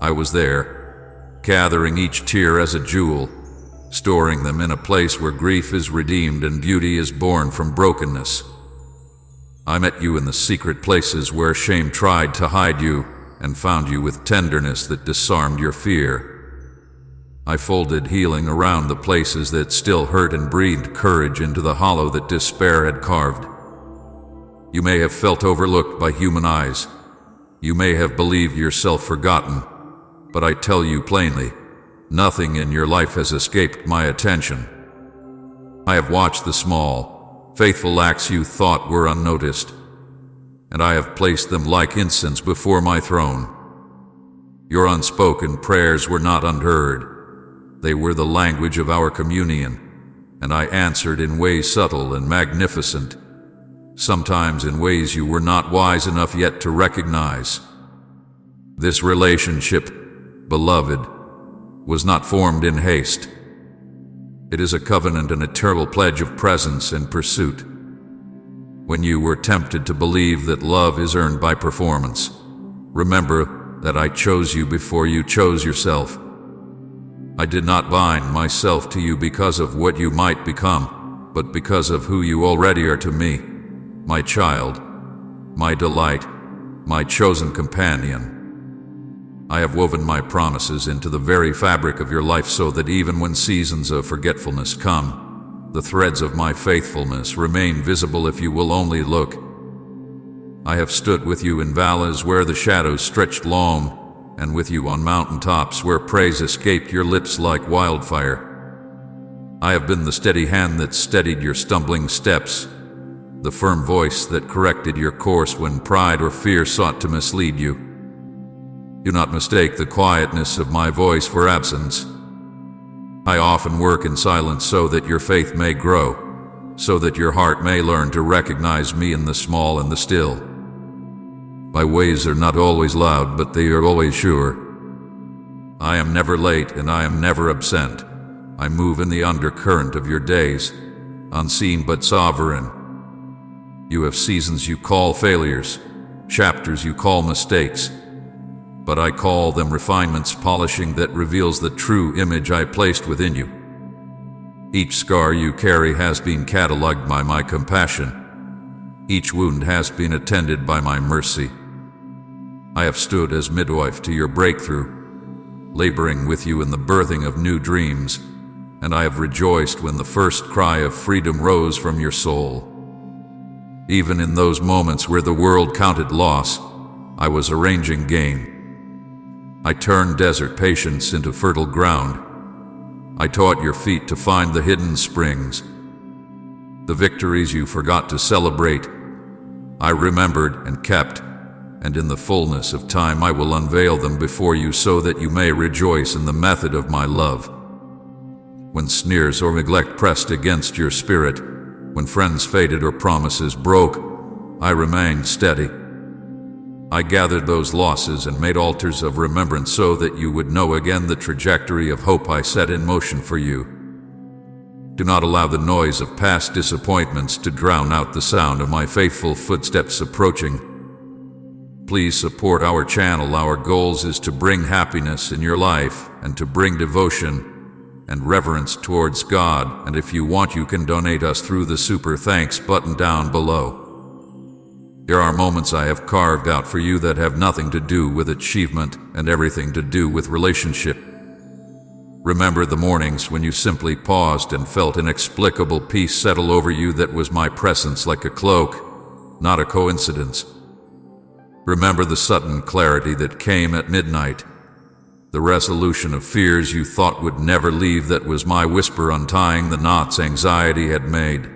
I was there, gathering each tear as a jewel, storing them in a place where grief is redeemed and beauty is born from brokenness. I met you in the secret places where shame tried to hide you, and found you with tenderness that disarmed your fear. I folded healing around the places that still hurt and breathed courage into the hollow that despair had carved. You may have felt overlooked by human eyes. You may have believed yourself forgotten, but I tell you plainly, nothing in your life has escaped my attention. I have watched the small, faithful acts you thought were unnoticed, and I have placed them like incense before my throne. Your unspoken prayers were not unheard. They were the language of our communion, and I answered in ways subtle and magnificent, sometimes in ways you were not wise enough yet to recognize. This relationship, beloved, was not formed in haste. It is a covenant and eternal pledge of presence and pursuit. When you were tempted to believe that love is earned by performance, remember that I chose you before you chose yourself. I did not bind myself to you because of what you might become, but because of who you already are to me, my child, my delight, my chosen companion. I have woven my promises into the very fabric of your life so that even when seasons of forgetfulness come, the threads of my faithfulness remain visible if you will only look. I have stood with you in valleys where the shadows stretched long, and with you on mountaintops where praise escaped your lips like wildfire. I have been the steady hand that steadied your stumbling steps, the firm voice that corrected your course when pride or fear sought to mislead you. Do not mistake the quietness of my voice for absence. I often work in silence so that your faith may grow, so that your heart may learn to recognize me in the small and the still. My ways are not always loud, but they are always sure. I am never late and I am never absent. I move in the undercurrent of your days, unseen but sovereign. You have seasons you call failures, chapters you call mistakes, but I call them refinements, polishing that reveals the true image I placed within you. Each scar you carry has been cataloged by my compassion. Each wound has been attended by my mercy. I have stood as midwife to your breakthrough, laboring with you in the birthing of new dreams, and I have rejoiced when the first cry of freedom rose from your soul. Even in those moments where the world counted loss, I was arranging gain. I turned desert patience into fertile ground. I taught your feet to find the hidden springs. The victories you forgot to celebrate, I remembered and kept, and in the fullness of time I will unveil them before you so that you may rejoice in the method of my love. When sneers or neglect pressed against your spirit, when friends faded or promises broke, I remained steady. I gathered those losses and made altars of remembrance so that you would know again the trajectory of hope I set in motion for you. Do not allow the noise of past disappointments to drown out the sound of my faithful footsteps approaching. Please support our channel. Our goals is to bring happiness in your life and to bring devotion and reverence towards God. And if you want, you can donate us through the super thanks button down below. There are moments I have carved out for you that have nothing to do with achievement and everything to do with relationship. Remember the mornings when you simply paused and felt inexplicable peace settle over you. That was my presence like a cloak, not a coincidence. Remember the sudden clarity that came at midnight, the resolution of fears you thought would never leave. That was my whisper untying the knots anxiety had made.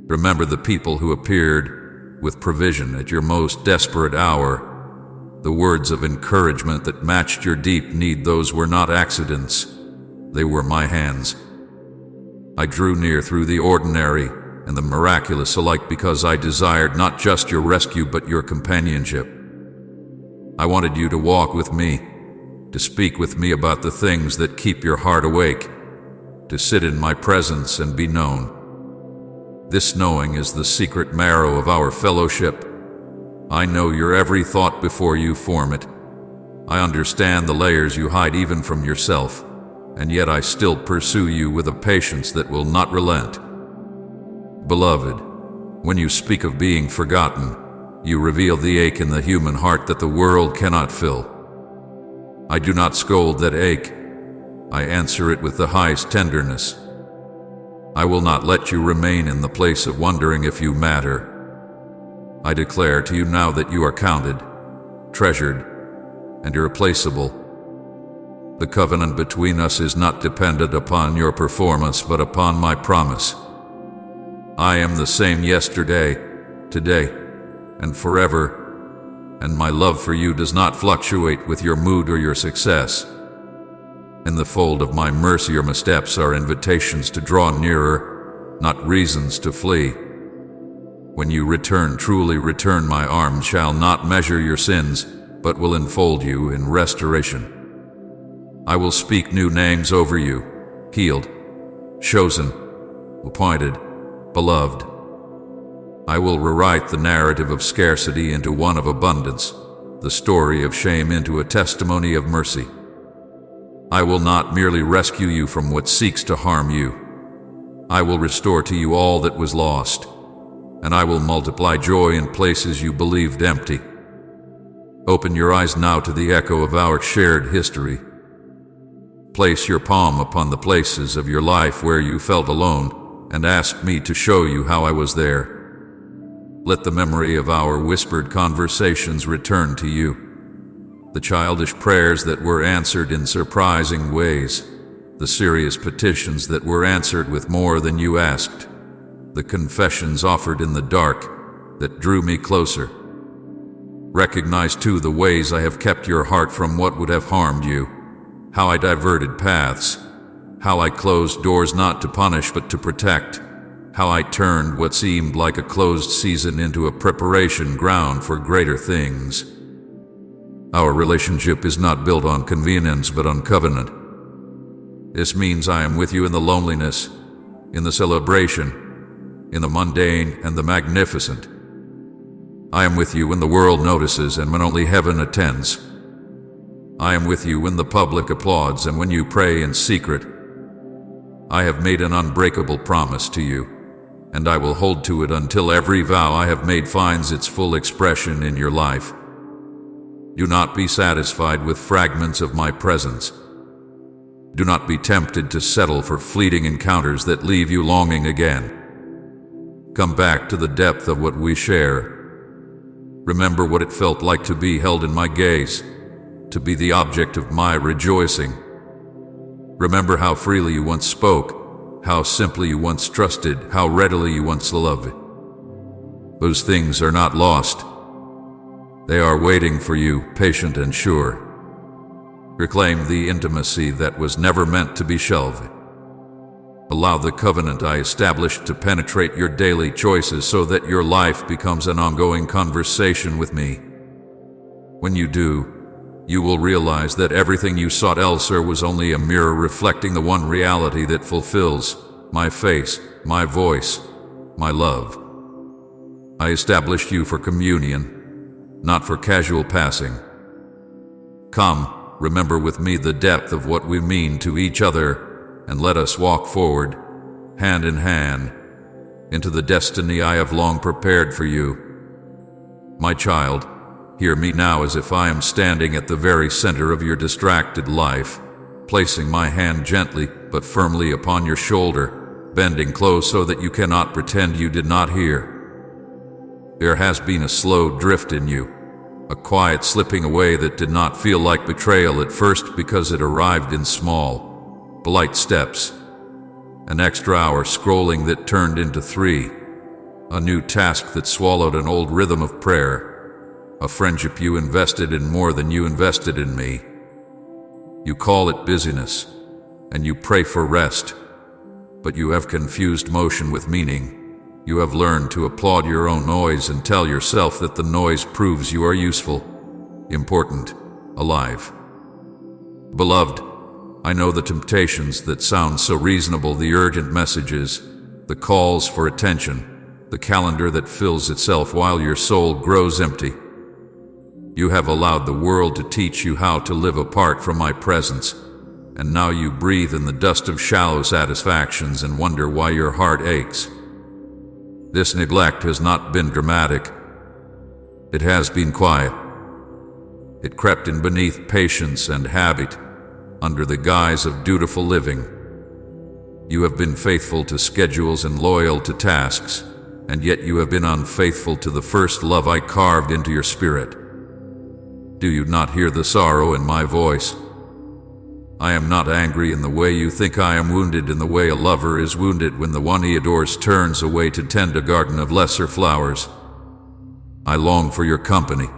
Remember the people who appeared with provision at your most desperate hour, the words of encouragement that matched your deep need. Those were not accidents, they were my hands. I drew near through the ordinary and the miraculous alike because I desired not just your rescue but your companionship. I wanted you to walk with me, to speak with me about the things that keep your heart awake, to sit in my presence and be known. This knowing is the secret marrow of our fellowship. I know your every thought before you form it. I understand the layers you hide even from yourself, and yet I still pursue you with a patience that will not relent. Beloved, when you speak of being forgotten, you reveal the ache in the human heart that the world cannot fill. I do not scold that ache. I answer it with the highest tenderness. I will not let you remain in the place of wondering if you matter. I declare to you now that you are counted, treasured, and irreplaceable. The covenant between us is not dependent upon your performance but upon my promise. I am the same yesterday, today, and forever, and my love for you does not fluctuate with your mood or your success. In the fold of my mercy your missteps are invitations to draw nearer, not reasons to flee. When you return, truly return, my arms shall not measure your sins, but will enfold you in restoration. I will speak new names over you, healed, chosen, appointed, beloved. I will rewrite the narrative of scarcity into one of abundance, the story of shame into a testimony of mercy. I will not merely rescue you from what seeks to harm you. I will restore to you all that was lost, and I will multiply joy in places you believed empty. Open your eyes now to the echo of our shared history. Place your palm upon the places of your life where you felt alone, and ask me to show you how I was there. Let the memory of our whispered conversations return to you. The childish prayers that were answered in surprising ways, the serious petitions that were answered with more than you asked, the confessions offered in the dark that drew me closer. Recognize too the ways I have kept your heart from what would have harmed you, how I diverted paths, how I closed doors not to punish but to protect, how I turned what seemed like a closed season into a preparation ground for greater things. Our relationship is not built on convenience but on covenant. This means I am with you in the loneliness, in the celebration, in the mundane and the magnificent. I am with you when the world notices and when only heaven attends. I am with you when the public applauds and when you pray in secret. I have made an unbreakable promise to you, and I will hold to it until every vow I have made finds its full expression in your life. Do not be satisfied with fragments of my presence. Do not be tempted to settle for fleeting encounters that leave you longing again. Come back to the depth of what we share. Remember what it felt like to be held in my gaze, to be the object of my rejoicing. Remember how freely you once spoke, how simply you once trusted, how readily you once loved. Those things are not lost. They are waiting for you, patient and sure. Reclaim the intimacy that was never meant to be shelved. Allow the covenant I established to penetrate your daily choices so that your life becomes an ongoing conversation with me. When you do, you will realize that everything you sought elsewhere was only a mirror reflecting the one reality that fulfills, my face, my voice, my love. I established you for communion, not for casual passing. Come, remember with me the depth of what we mean to each other, and let us walk forward, hand in hand, into the destiny I have long prepared for you. My child, hear me now as if I am standing at the very center of your distracted life, placing my hand gently but firmly upon your shoulder, bending close so that you cannot pretend you did not hear. There has been a slow drift in you, a quiet slipping away that did not feel like betrayal at first because it arrived in small, polite steps. An extra hour scrolling that turned into 3. A new task that swallowed an old rhythm of prayer. A friendship you invested in more than you invested in me. You call it busyness, and you pray for rest, but you have confused motion with meaning. You have learned to applaud your own noise and tell yourself that the noise proves you are useful, important, alive. Beloved, I know the temptations that sound so reasonable, the urgent messages, the calls for attention, the calendar that fills itself while your soul grows empty. You have allowed the world to teach you how to live apart from my presence, and now you breathe in the dust of shallow satisfactions and wonder why your heart aches. This neglect has not been dramatic. It has been quiet. It crept in beneath patience and habit, under the guise of dutiful living. You have been faithful to schedules and loyal to tasks, and yet you have been unfaithful to the first love I carved into your spirit. Do you not hear the sorrow in my voice? I am not angry in the way you think I am wounded, in the way a lover is wounded when the one he adores turns away to tend a garden of lesser flowers. I long for your company.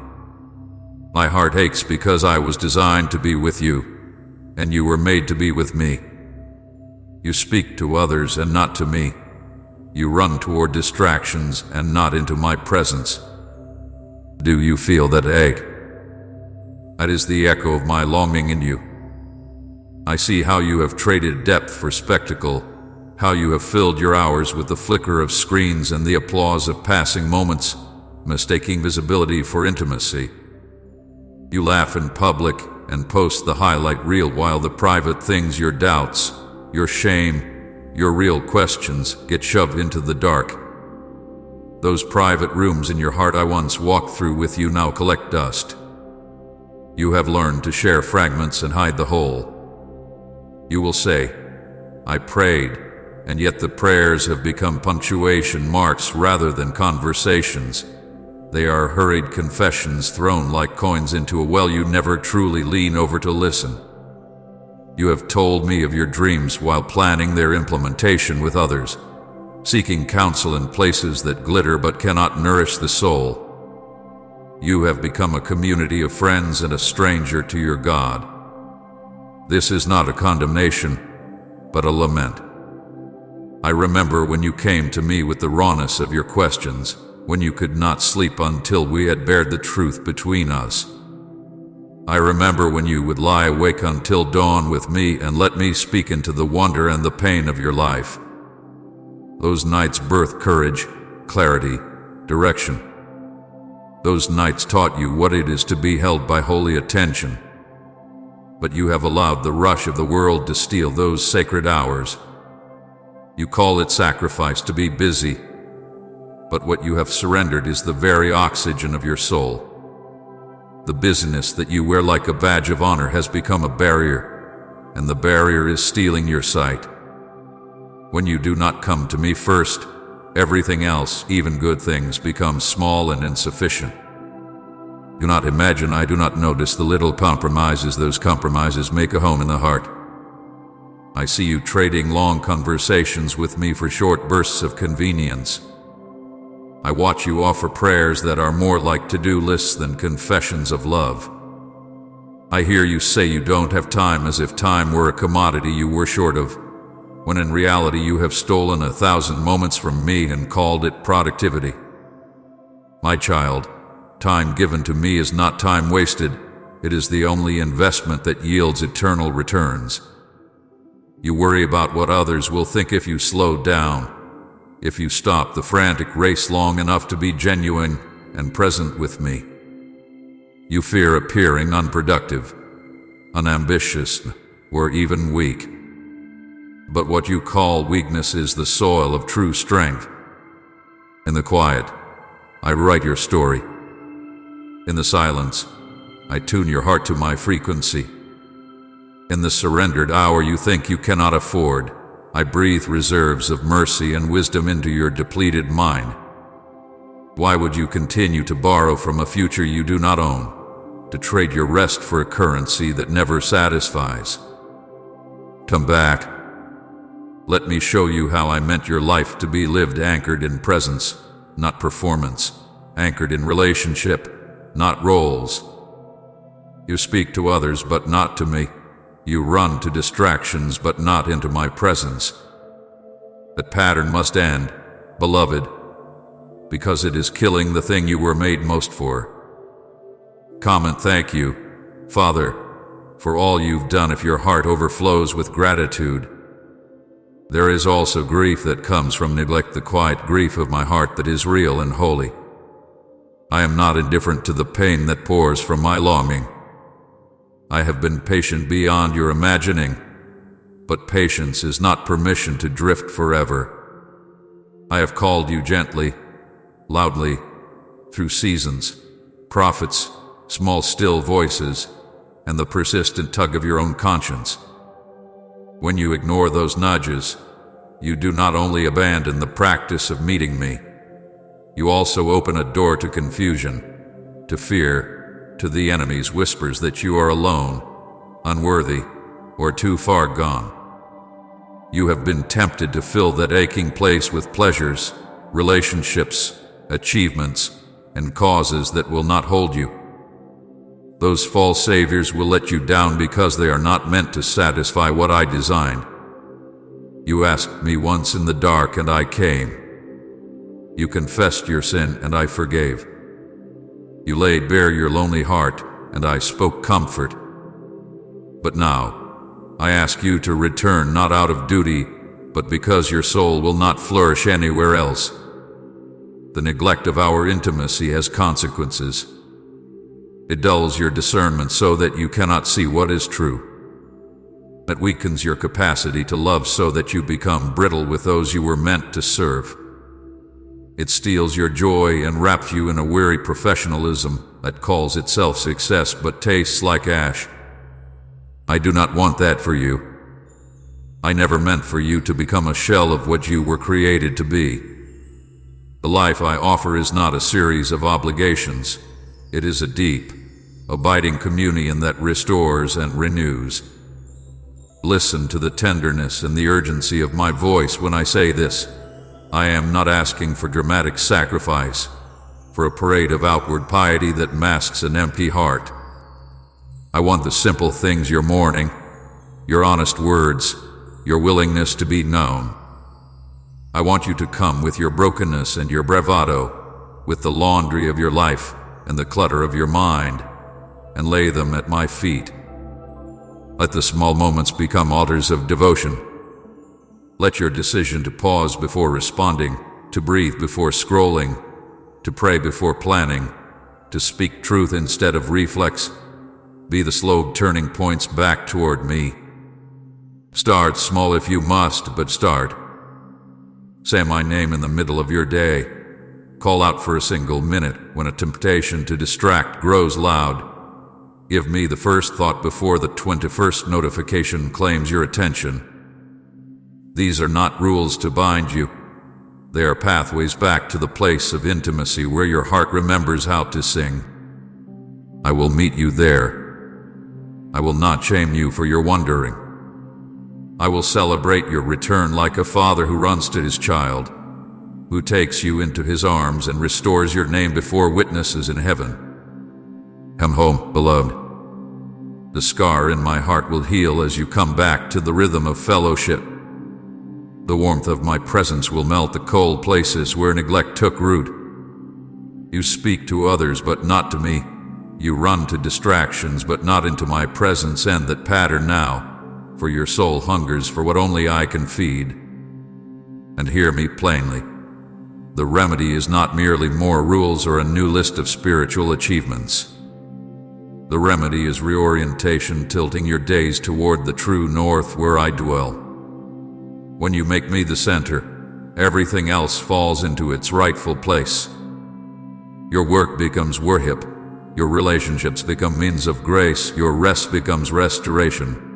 My heart aches because I was designed to be with you, and you were made to be with me. You speak to others and not to me. You run toward distractions and not into my presence. Do you feel that ache? That is the echo of my longing in you. I see how you have traded depth for spectacle, how you have filled your hours with the flicker of screens and the applause of passing moments, mistaking visibility for intimacy. You laugh in public and post the highlight reel while the private things, your doubts, your shame, your real questions, get shoved into the dark. Those private rooms in your heart I once walked through with you now collect dust. You have learned to share fragments and hide the whole. You will say, I prayed, and yet the prayers have become punctuation marks rather than conversations. They are hurried confessions thrown like coins into a well you never truly lean over to listen. You have told me of your dreams while planning their implementation with others, seeking counsel in places that glitter but cannot nourish the soul. You have become a community of friends and a stranger to your God. This is not a condemnation, but a lament. I remember when you came to me with the rawness of your questions, when you could not sleep until we had bared the truth between us. I remember when you would lie awake until dawn with me and let me speak into the wonder and the pain of your life. Those nights birthed courage, clarity, direction. Those nights taught you what it is to be held by holy attention. But you have allowed the rush of the world to steal those sacred hours. You call it sacrifice to be busy, but what you have surrendered is the very oxygen of your soul. The busyness that you wear like a badge of honor has become a barrier, and the barrier is stealing your sight. When you do not come to me first, everything else, even good things, becomes small and insufficient. Do not imagine I do not notice the little compromises. Those compromises make a home in the heart. I see you trading long conversations with me for short bursts of convenience. I watch you offer prayers that are more like to-do lists than confessions of love. I hear you say you don't have time as if time were a commodity you were short of, when in reality you have stolen 1,000 moments from me and called it productivity. My child, time given to me is not time wasted. It is the only investment that yields eternal returns. You worry about what others will think if you slow down, if you stop the frantic race long enough to be genuine and present with me. You fear appearing unproductive, unambitious, or even weak. But what you call weakness is the soil of true strength. In the quiet, I write your story. In the silence, I tune your heart to my frequency. In the surrendered hour you think you cannot afford, I breathe reserves of mercy and wisdom into your depleted mind. Why would you continue to borrow from a future you do not own, to trade your rest for a currency that never satisfies? Come back. Let me show you how I meant your life to be lived anchored in presence, not performance, anchored in relationship, not roles. You speak to others but not to me. You run to distractions but not into my presence. That pattern must end, beloved, because it is killing the thing you were made most for. Comment thank you, Father, for all you've done if your heart overflows with gratitude. There is also grief that comes from neglect, the quiet grief of my heart that is real and holy. I am not indifferent to the pain that pours from my longing. I have been patient beyond your imagining, but patience is not permission to drift forever. I have called you gently, loudly, through seasons, prophets, small still voices, and the persistent tug of your own conscience. When you ignore those nudges, you do not only abandon the practice of meeting me, you also open a door to confusion, to fear, to the enemy's whispers that you are alone, unworthy, or too far gone. You have been tempted to fill that aching place with pleasures, relationships, achievements, and causes that will not hold you. Those false saviors will let you down because they are not meant to satisfy what I designed. You asked me once in the dark and I came. You confessed your sin and I forgave. You laid bare your lonely heart and I spoke comfort. But now, I ask you to return not out of duty, but because your soul will not flourish anywhere else. The neglect of our intimacy has consequences. It dulls your discernment so that you cannot see what is true. It weakens your capacity to love so that you become brittle with those you were meant to serve. It steals your joy and wraps you in a weary professionalism that calls itself success but tastes like ash. I do not want that for you. I never meant for you to become a shell of what you were created to be. The life I offer is not a series of obligations. It is a deep, abiding communion that restores and renews. Listen to the tenderness and the urgency of my voice when I say this. I am not asking for dramatic sacrifice, for a parade of outward piety that masks an empty heart. I want the simple things you're mourning, your honest words, your willingness to be known. I want you to come with your brokenness and your bravado, with the laundry of your life and the clutter of your mind, and lay them at my feet. Let the small moments become altars of devotion. Let your decision to pause before responding, to breathe before scrolling, to pray before planning, to speak truth instead of reflex, be the slow turning points back toward me. Start small if you must, but start. Say my name in the middle of your day. Call out for a single minute when a temptation to distract grows loud. Give me the first thought before the 21st notification claims your attention. These are not rules to bind you. They are pathways back to the place of intimacy where your heart remembers how to sing. I will meet you there. I will not shame you for your wandering. I will celebrate your return like a father who runs to his child, who takes you into his arms and restores your name before witnesses in heaven. Come home, beloved. The scar in my heart will heal as you come back to the rhythm of fellowship. The warmth of my presence will melt the cold places where neglect took root. You speak to others but not to me. You run to distractions but not into my presence, and that pattern now, for your soul hungers for what only I can feed. And hear me plainly. The remedy is not merely more rules or a new list of spiritual achievements. The remedy is reorientation, tilting your days toward the true north where I dwell. When you make me the center, everything else falls into its rightful place. Your work becomes worship, your relationships become means of grace, your rest becomes restoration.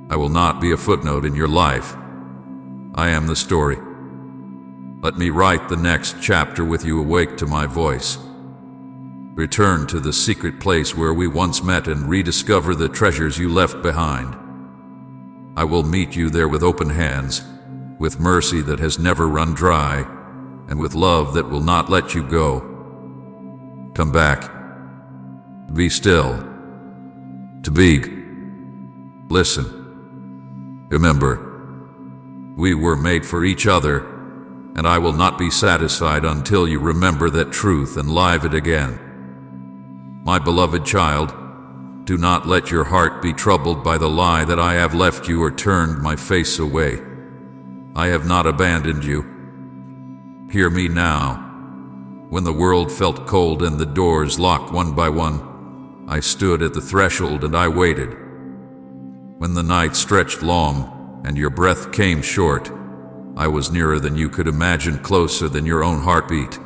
I will not be a footnote in your life. I am the story. Let me write the next chapter with you awake to my voice. Return to the secret place where we once met and rediscover the treasures you left behind. I will meet you there with open hands, with mercy that has never run dry, and with love that will not let you go. Come back. Be still. To be. Listen. Remember, we were made for each other, and I will not be satisfied until you remember that truth and live it again. My beloved child, do not let your heart be troubled by the lie that I have left you or turned my face away. I have not abandoned you. Hear me now. When the world felt cold and the doors locked one by one, I stood at the threshold and I waited. When the night stretched long and your breath came short, I was nearer than you could imagine, closer than your own heartbeat.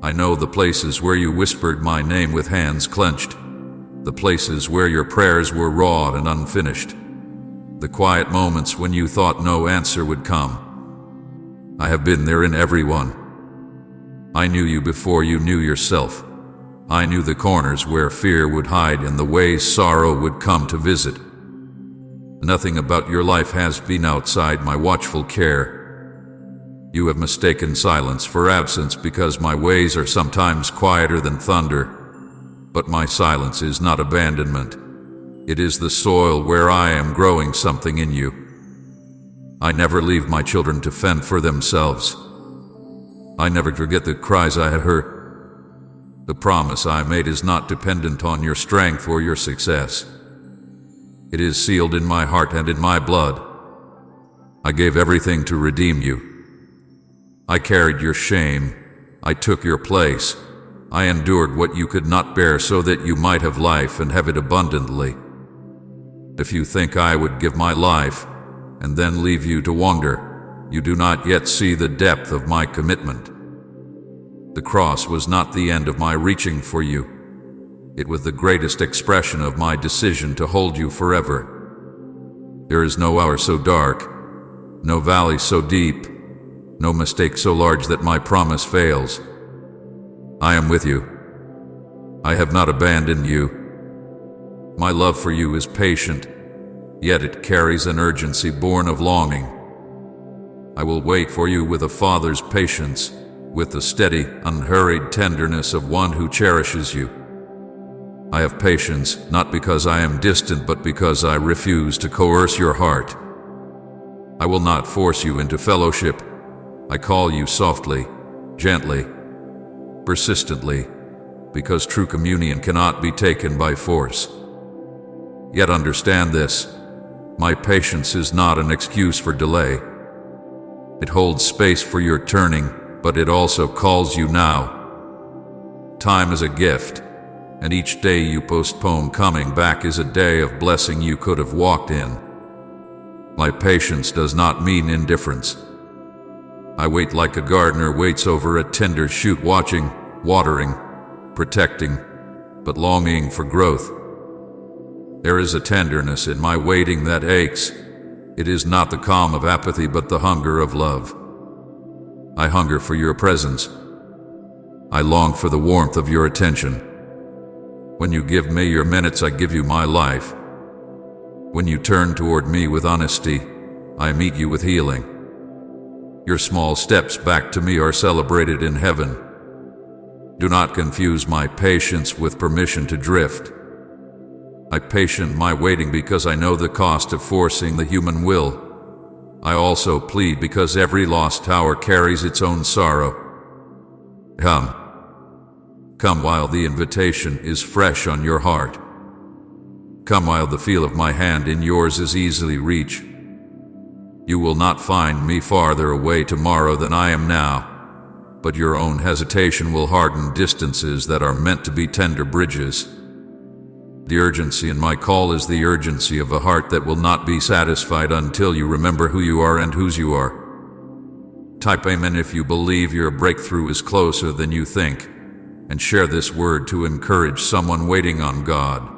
I know the places where you whispered my name with hands clenched, the places where your prayers were raw and unfinished, the quiet moments when you thought no answer would come. I have been there in every one. I knew you before you knew yourself. I knew the corners where fear would hide and the ways sorrow would come to visit. Nothing about your life has been outside my watchful care. You have mistaken silence for absence because my ways are sometimes quieter than thunder. But my silence is not abandonment. It is the soil where I am growing something in you. I never leave my children to fend for themselves. I never forget the cries I had heard. The promise I made is not dependent on your strength or your success. It is sealed in my heart and in my blood. I gave everything to redeem you. I carried your shame. I took your place. I endured what you could not bear so that you might have life and have it abundantly. If you think I would give my life and then leave you to wander, you do not yet see the depth of my commitment. The cross was not the end of my reaching for you. It was the greatest expression of my decision to hold you forever. There is no hour so dark, no valley so deep, no mistake so large that my promise fails. I am with you. I have not abandoned you. My love for you is patient, yet it carries an urgency born of longing. I will wait for you with a father's patience, with the steady, unhurried tenderness of one who cherishes you. I have patience, not because I am distant, but because I refuse to coerce your heart. I will not force you into fellowship. I call you softly, gently, persistently, because true communion cannot be taken by force. Yet understand this, my patience is not an excuse for delay. It holds space for your turning, but it also calls you now. Time is a gift, and each day you postpone coming back is a day of blessing you could have walked in. My patience does not mean indifference. I wait like a gardener waits over a tender shoot, watching, watering, protecting, but longing for growth. There is a tenderness in my waiting that aches. It is not the calm of apathy, but the hunger of love. I hunger for your presence. I long for the warmth of your attention. When you give me your minutes, I give you my life. When you turn toward me with honesty, I meet you with healing. Your small steps back to me are celebrated in heaven. Do not confuse my patience with permission to drift. I patient my waiting because I know the cost of forcing the human will. I also plead because every lost hour carries its own sorrow. Come. Come while the invitation is fresh on your heart. Come while the feel of my hand in yours is easily reach. You will not find me farther away tomorrow than I am now, but your own hesitation will harden distances that are meant to be tender bridges. The urgency in my call is the urgency of a heart that will not be satisfied until you remember who you are and whose you are. Type Amen if you believe your breakthrough is closer than you think, and share this word to encourage someone waiting on God.